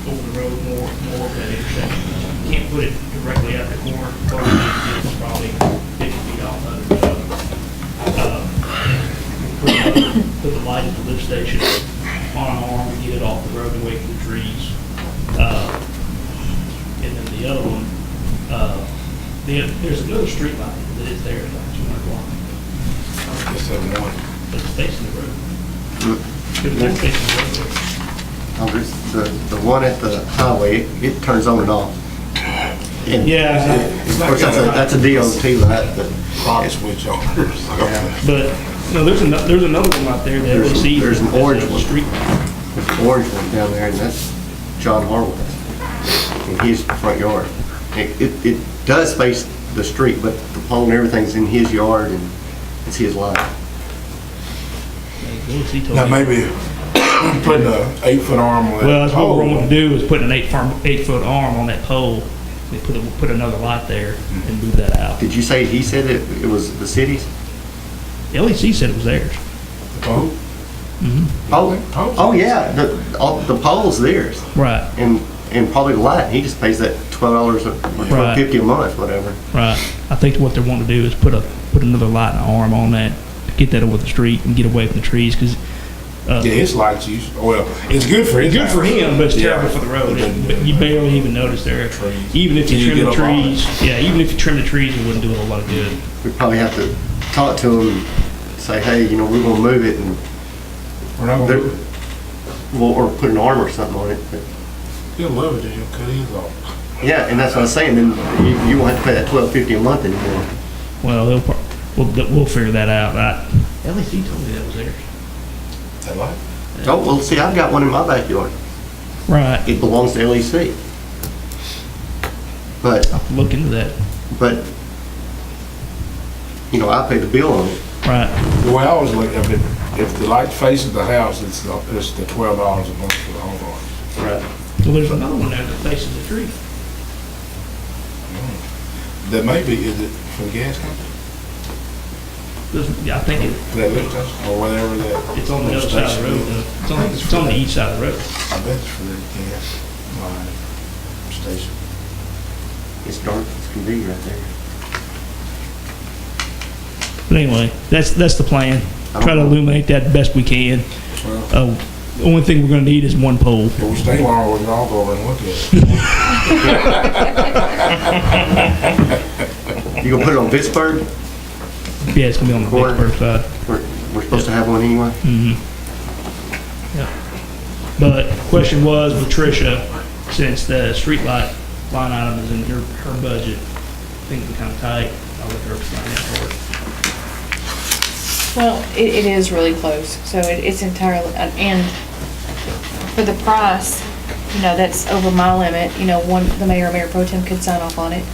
over the road more of that intersection. You can't put it directly at the corner. It's probably 50 feet off of it. Put the light at the lift station on an arm to get it off the road away from the trees. And then the other one, there's another street light that is there at like 200 block. Just have one. But it's facing the road. It's facing the road there. Oh, there's the one at the highway, it turns on and off. And Yeah. of course, that's a DOT light, but Rock switch on. But, no, there's another one out there that There's- we see. there's an orange one. Street. there's an orange one down there, and that's John Harwell in his front yard. It does face the street, but the pole and everything's in his yard, and it's his light. Now maybe putting a 8-foot arm on that. Well, that's what we're pole. going to do, is put an 8-foot arm on that pole. They put another light there and move that out. Did you say, he said it was the city's? LEC said it was theirs. Oh, Oh, yeah, the pole's theirs, Right, and probably the light, he just pays that $12 or $12.50 a month, whatever. right. I think what they want to do is put another light and arm on that, get that over the street and get away from the trees, because yeah, his lights use, well, it's good for his good for house. him, but it's Yeah. terrible for the road. But But you barely even notice there. Trees. Even if Can you you trim the get up on trees, even if you trim the trees, it wouldn't do a whole lot of good. We probably have to talk to him, say, hey, we're gonna move it, and We're not there- gonna, or put an arm or something on it, but, he'll love it, then he'll cut his off. yeah, and that's what I was saying, then you won't have to pay that $12.50 a month anymore. Well, we'll figure that out. LEC told me that was theirs. That light? Oh, well, see, I've got one in my backyard. Right. It belongs to LEC. But, Look into that. I pay the bill on it. Right. The way I always look at it, if the light faces the house, it's the $12 a month for the homeowner. Right. Well, there's another one there that faces the tree. That may be, is it for the gas company? Yeah, I think For that lift station, or whatever that? it's on the other side of the road. though. It's on the east side of the road. I bet it's for the gas line station. It's dark as can be right there. But anyway, that's the plan. Try to illuminate that best we can. The only thing we're gonna need is one pole. If we stay long, we can all go over and look at it. You gonna put it on Vicksburg? Yeah, it's gonna be on the Corner. Vicksburg side. We're supposed to have one anyway? But question was with Tricia, since the streetlight line item is in her budget, things are kind of tight. I'll let her explain that part. Well, it is really close, so it's entirely, and for the price, you know, that's over my limit, you know, the mayor or mayor pro tem could sign off on it.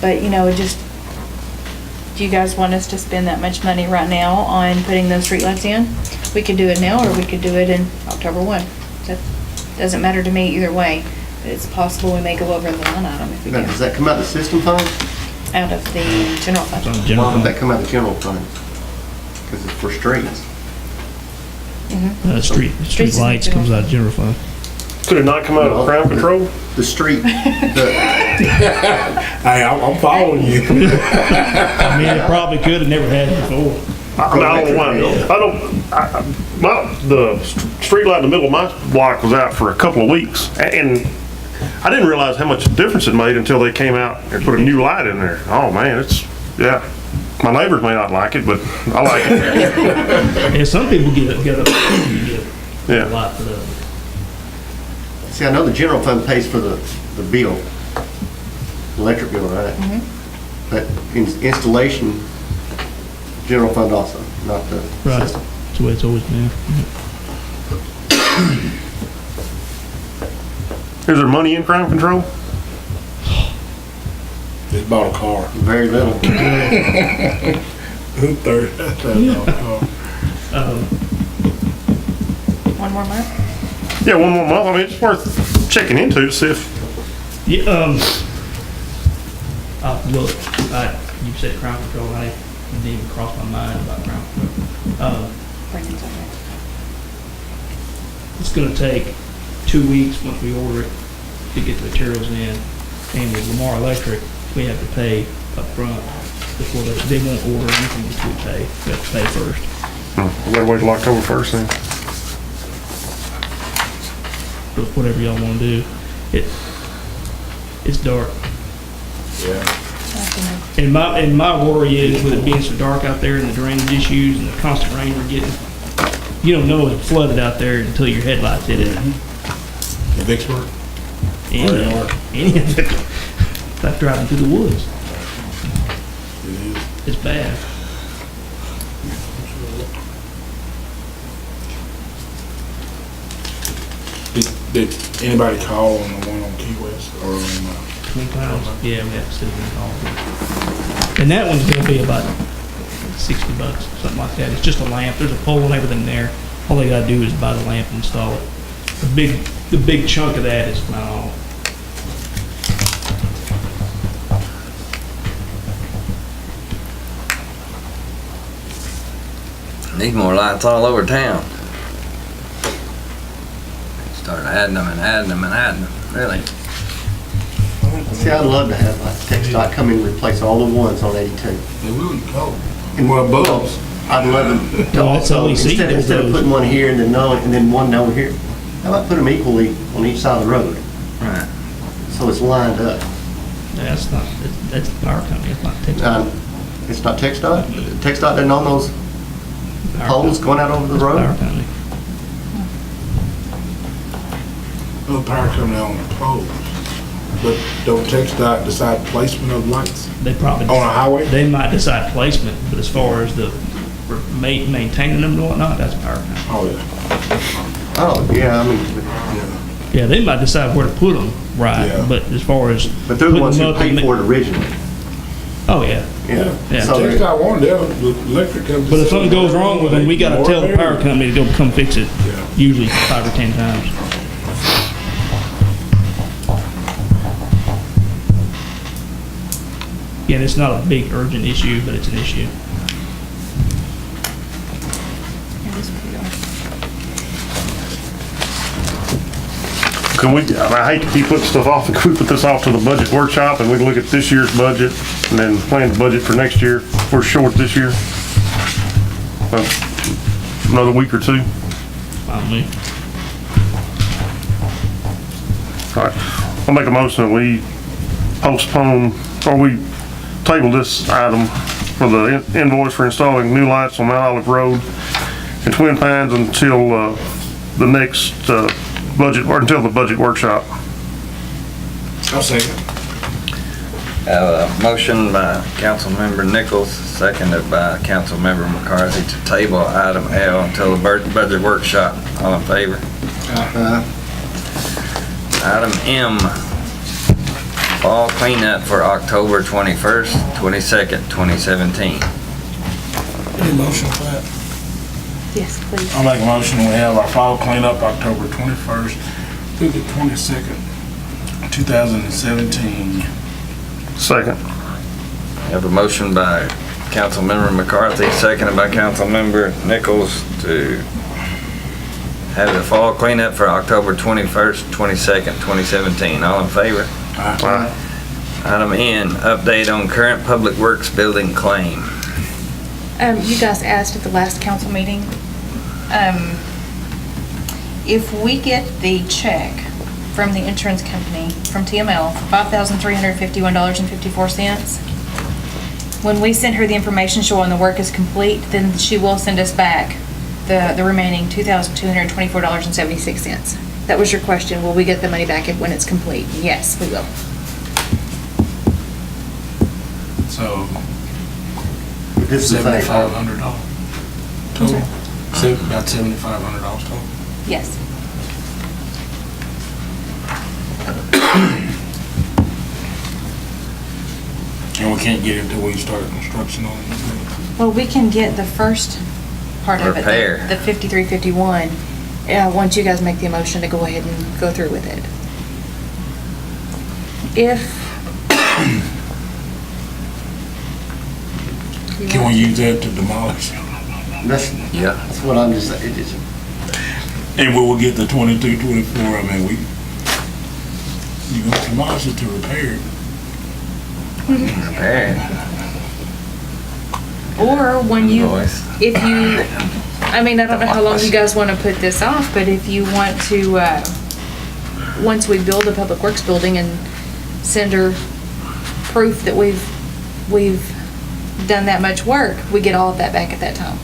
But, you know, do you guys want us to spend that much money right now on putting those streetlights in? We could do it now, or we could do it in October 1. That doesn't matter to me either way, but it's possible we may go over the line item if we Now, do. does that come out of the system fund? Out of the general It's on fund. the general Why would fund. that come out of the general fund? Because it's for streets. Street Streets in the lights comes out of general fund. Could it not come out of crowd control? The street, Hey, I'm following you. I mean, it probably could have never had it before. I don't know why. The street light in the middle of my block was out for a couple of weeks, and I didn't realize how much difference it made until they came out and put a new light in there. Oh man, yeah. My neighbors may not like it, but I like it. And some people get a Yeah. lot for that. see, I know the general fund pays for the bill, electric bill, right? But installation, general fund also, not the Right. system. That's the way it's always been. Is there money in crowd control? Just bought a car. Very little. Who One more month? Yeah, one more month. I mean, it's worth checking into to see if. Yeah, look, you said crowd control, I didn't even cross my mind about crowd control. Brandon's on there. It's gonna take 2 weeks once we order it to get the materials in. And with Lamar Electric, we have to pay up front before they won't order anything until we pay. We have to pay first. We gotta wait till October 1st then. But whatever y'all wanna do, it's dark. And my worry is with it being so dark out there and the drainage issues and the constant rain we're getting, you don't know it's flooded out there until your headlights hit it. In Vicksburg? Any of it. It's like driving through the woods. It is. It's bad. Did anybody call on the one on Key West or on, 20 pounds. Yeah, we have to sit there and all. And that one's gonna be about $60, something like that. It's just a lamp. There's a pole and everything there. All they gotta do is buy the lamp and install it. The big chunk of that is not all. Need more lights all over town. Start adding them and adding them and adding them, really. See, I'd love to have like TxDOT come in and replace all the ones on 82. they will go. And well, bulbs. I'd love them to Well, that's also, LEC instead of those. putting one here and then none, and then one over here, how about put them equally on each side of the road? Right. So it's lined up. That's not, that's the power company, it's not Texas. It's not TxDOT? TxDOT doesn't own those poles going out over the Power road? company. No power coming out on the poles. But don't TxDOT decide placement of lights They probably. on a highway? They might decide placement, but as far as the maintaining them and whatnot, that's power company. Oh, yeah. Oh, yeah, I mean, Yeah, they might decide where to put them, right, Yeah. but as far as. but they're the ones who putting them paid up for it originally. Oh, yeah. Yeah. Yeah. So they're- TxDOT wanted that, the electric company. But if something goes wrong with them, we gotta tell the power company to go come fix it, Yeah. usually 5 or 10 times. Again, it's not a big urgent issue, but it's an issue. It is pretty dark. Can we, I hate to keep putting stuff off, can we put this off to the budget workshop and we can look at this year's budget and then plan the budget for next year? If we're short this year. Another week or two. Fine with me. All right. I'll make a motion that we postpone, or we table this item for the invoice for installing new lights on Mount Olive Road in Twin Pines until the next budget, or until the budget workshop. I'll second. Motion by Councilmember Nichols, seconded by Councilmember McCarthy to table item L until the budget workshop. All in favor? Item M, fall cleanup for October 21st, 22nd, 2017. Any motion for that? Yes, please. I'll make a motion, we have our fall cleanup October 21st through the 22nd, 2017. Second. We have a motion by Councilmember McCarthy, seconded by Councilmember Nichols to have the fall cleanup for October 21st, 22nd, 2017. All in favor? Aye. Item N, update on current public works building claim. You guys asked at the last council meeting, if we get the check from the insurance company, from TML, for $5,351.54, when we send her the information showing the work is complete, then she will send us back the remaining $2,224.76. That was your question, will we get the money back when it's complete? Yes, we will. So, This is like, $7,500 total? About $7,500 total. Yes. And we can't get it until we start construction on it. Well, we can get the first part of it, Repair. the 5351, once you guys make the motion to go ahead and go through with it. Can we use that to demolish? that's what I'm just saying. And we will get the 22, 24, I mean, you gonna demolish it to repair it. Repair. Or when you, Invoice. if you, I mean, I don't know how long you guys want to put this off, but if you want to, once we build a public works building and send her proof that we've done that much work, we get all of that back at that time.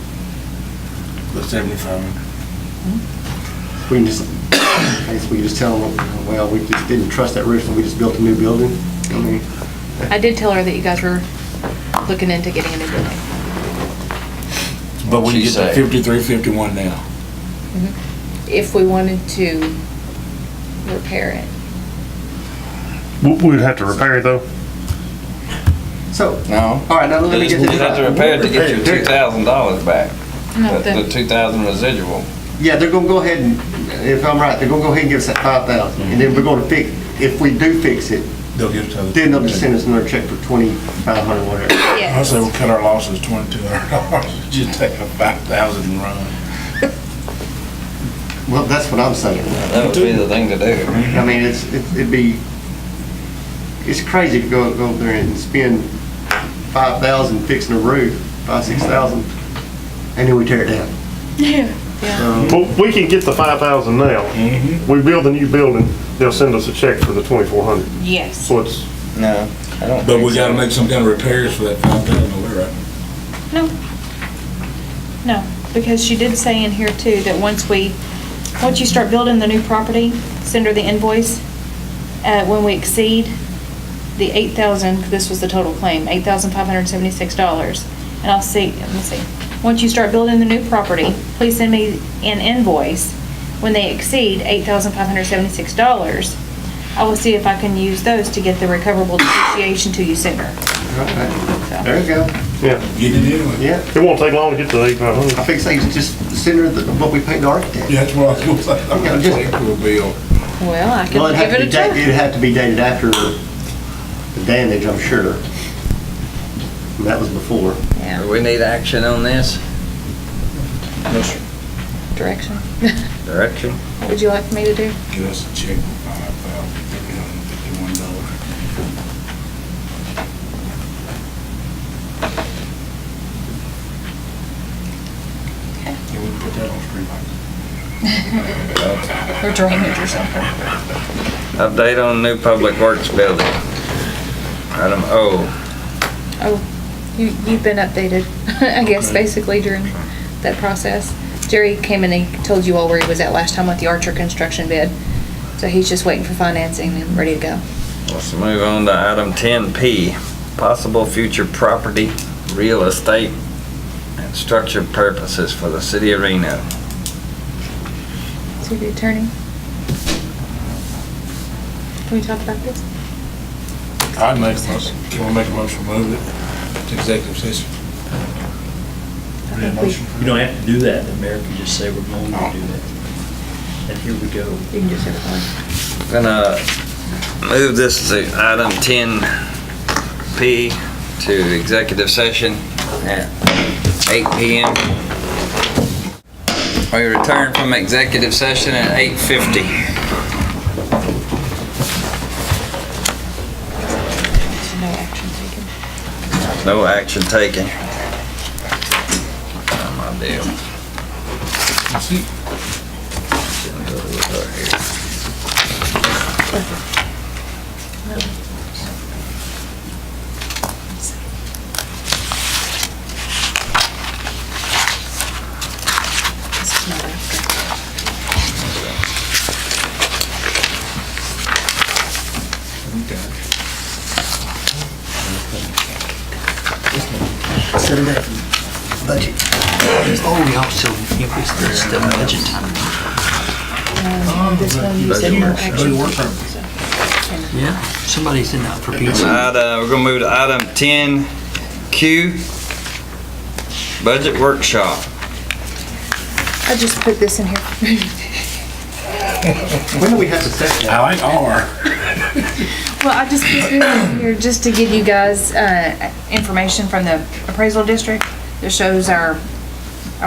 The 7,500. We can just, I guess we can just tell them, well, we just didn't trust that roof, so we just built a new building. I mean, I did tell her that you guys were looking into getting a new building. But we She get the say? 5351 now. If we wanted to repair it. We'd have to repair it though. so, No. all right, now let me get You this have to right. repair it to get your They're- $2,000 back. No, The 2,000 residual. Yeah, they're gonna go ahead and, if I'm right, they're gonna go ahead and give us that 5,000, and then we're gonna fix, if we do fix it, They'll get it to the. then they'll just send us another check for 2,500, whatever. I say we'll cut our losses $2,200. Just take a 5,000 and run. Well, that's what I'm saying. That would be the thing to do. I mean, it's crazy to go there and spend 5,000 fixing a roof, 6,000, and then we tear it down. Well, we can get the 5,000 now. We build a new building, they'll send us a check for the 2,400. Yes. So it's, No, I don't But think we gotta so. make some kind of repairs for that 5,000 over, right? No, because she did say in here too that once you start building the new property, send her the invoice. When we exceed the 8,000, this was the total claim, $8,576. And let me see. Once you start building the new property, please send me an invoice. When they exceed $8,576, I will see if I can use those to get the recoverable depreciation to you sooner. Okay. There you go. yeah, Get it anyway. Yeah. it won't take long to get to the 8,500. I think say just send her what we paid the architect. Yeah, that's what I was gonna say. I'm gonna just- check for a bill. Well, I Well, can give it a try. it'd have to be dated after the damage, I'm sure. And that was before. Do we need action on this? Direction. Direction? What would you like for me to do? Give us a check for $5,351. Okay. Yeah, we can put that on street lights. Or drainage or something. Update on new public works building. Item O. Oh, you've been updated, I guess, basically during that process. Jerry came in and he told you all where he was at last time with the Archer construction bid. So he's just waiting for financing and ready to go. Let's move on to item 10P. Possible future property, real estate, and structure purposes for the city of Reno. City attorney. Can we talk about this? I'd make a motion. You wanna make a motion, move it to executive session? You don't have to do that, the mayor can just say we're going to do that. And here we go. You can just have it on. Gonna move this to item 10P to executive session at 8 p.m. We return from executive session at 8:50. So no action taken. No action taken. Not my deal. See? This is not after. Set it up. Budget. Oh, we also increased the budget time. This one you said no action. Yeah, somebody's sitting out for pizza. We're gonna move to item 10Q, budget workshop. I just put this in here. When do we have to set that? I like R. Well, I just put this in here just to give you guys information from the appraisal district that shows our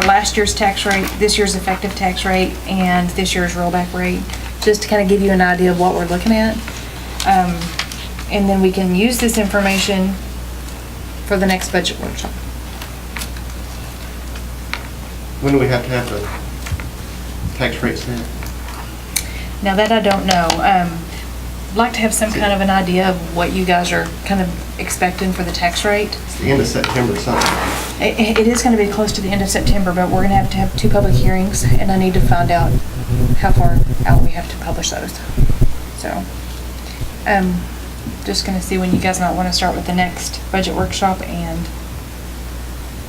last year's tax rate, this year's effective tax rate, and this year's rollback rate, just to kind of give you an idea of what we're looking at. And then we can use this information for the next budget workshop. When do we have to have the tax rate set? Now that I don't know. I'd like to have some kind of an idea of what you guys are kind of expecting for the tax rate. It's the end of September or something. It is going to be close to the end of September, but we're going to have 2 public hearings, and I need to find out how far out we have to publish those. So, just going to see when you guys might want to start with the next budget workshop, and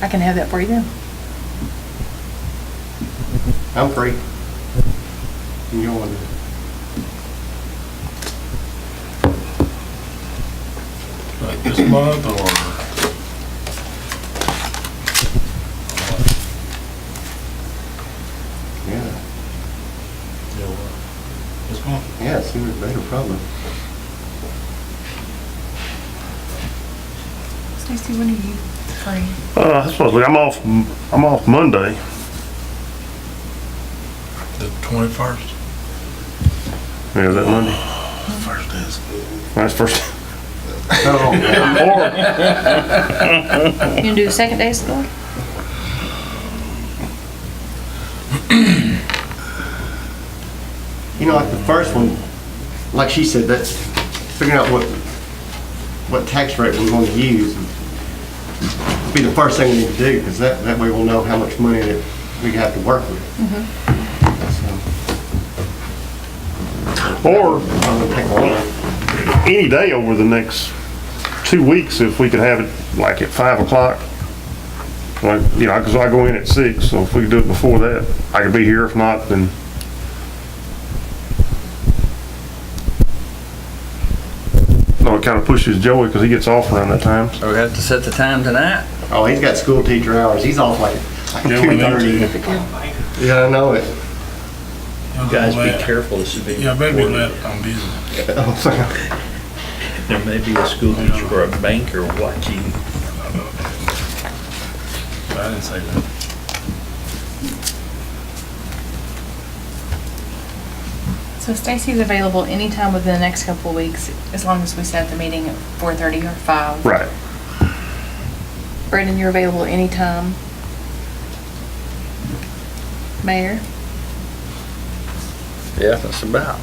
I can have that for you then. I'm free. You want to? Like this month or? Yeah. This month? Yeah, sooner the better, probably. Stacy, when are you free? Supposedly, I'm off Monday. The 21st? Yeah, is that Monday? First is. That's first. Oh, You gonna do the second day of school? you know, like the first one, like she said, that's figuring out what tax rate we're going to use. Be the first thing we need to do, because that way we'll know how much money that we have to work with. Or It'll take a while. any day over the next 2 weeks, if we could have it like at 5 o'clock. Like, you know, because I go in at 6, so if we could do it before that, I could be here. If not, then. No, it kind of pushes Joey because he gets off around that time. So we have to set the time tonight? Oh, he's got school teacher hours. He's off like Yeah, we need 2:30. Yeah, I know it. You guys be careful, this is being Yeah, I better be recorded. glad I'm busy. There may be a school teacher or a banker watching. I didn't say that. So Stacy's available anytime within the next couple of weeks, as long as we set the meeting at 4:30 or 5. Right. Brendan, you're available anytime. Mayor? Yeah, that's about.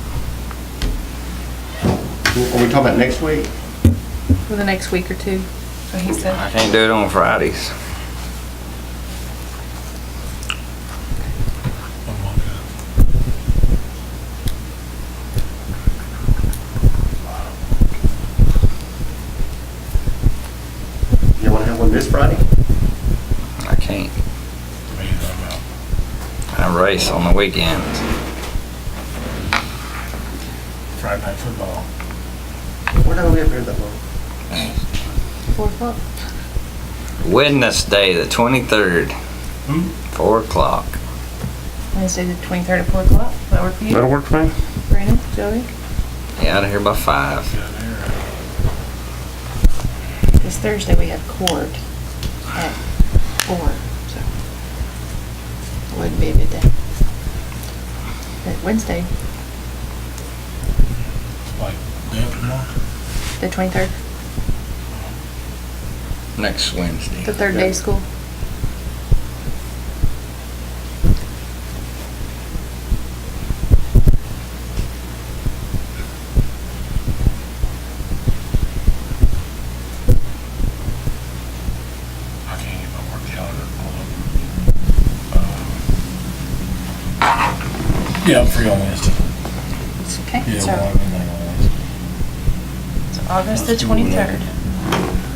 Are we talking about next week? For the next week or two, so he said. I can't do it on Fridays. You want to have one this Friday? I can't. I race on the weekends. Friday night football. Where do we have here that long? 4 o'clock. Wednesday, the 23rd, 4 o'clock. Wednesday, the 23rd at 4 o'clock. Does that work for you? That'll work for me. Brandon, Joey? Yeah, out of here by 5. This Thursday, we have court at 4, so it wouldn't be a good day. But Wednesday, Like, day after tomorrow? the 23rd, Next Wednesday. the third day of school. I can't get my work calendar pulled up. Yeah, I'm free on Wednesday. It's okay. Yeah, So well, I'm in there on Wednesday. it's August the 23rd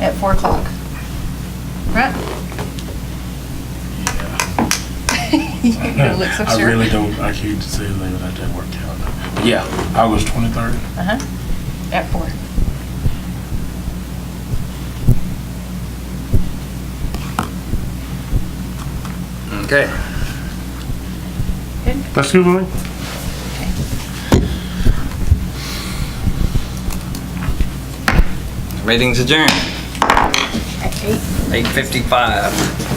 at 4 o'clock. Right? Yeah. You don't look so I sure. really don't, I can't say anything without that work calendar. But yeah, August 23rd. Uh-huh. At 4. Okay. Good. That's good with me. Meeting's adjourned. At 8. 8:55.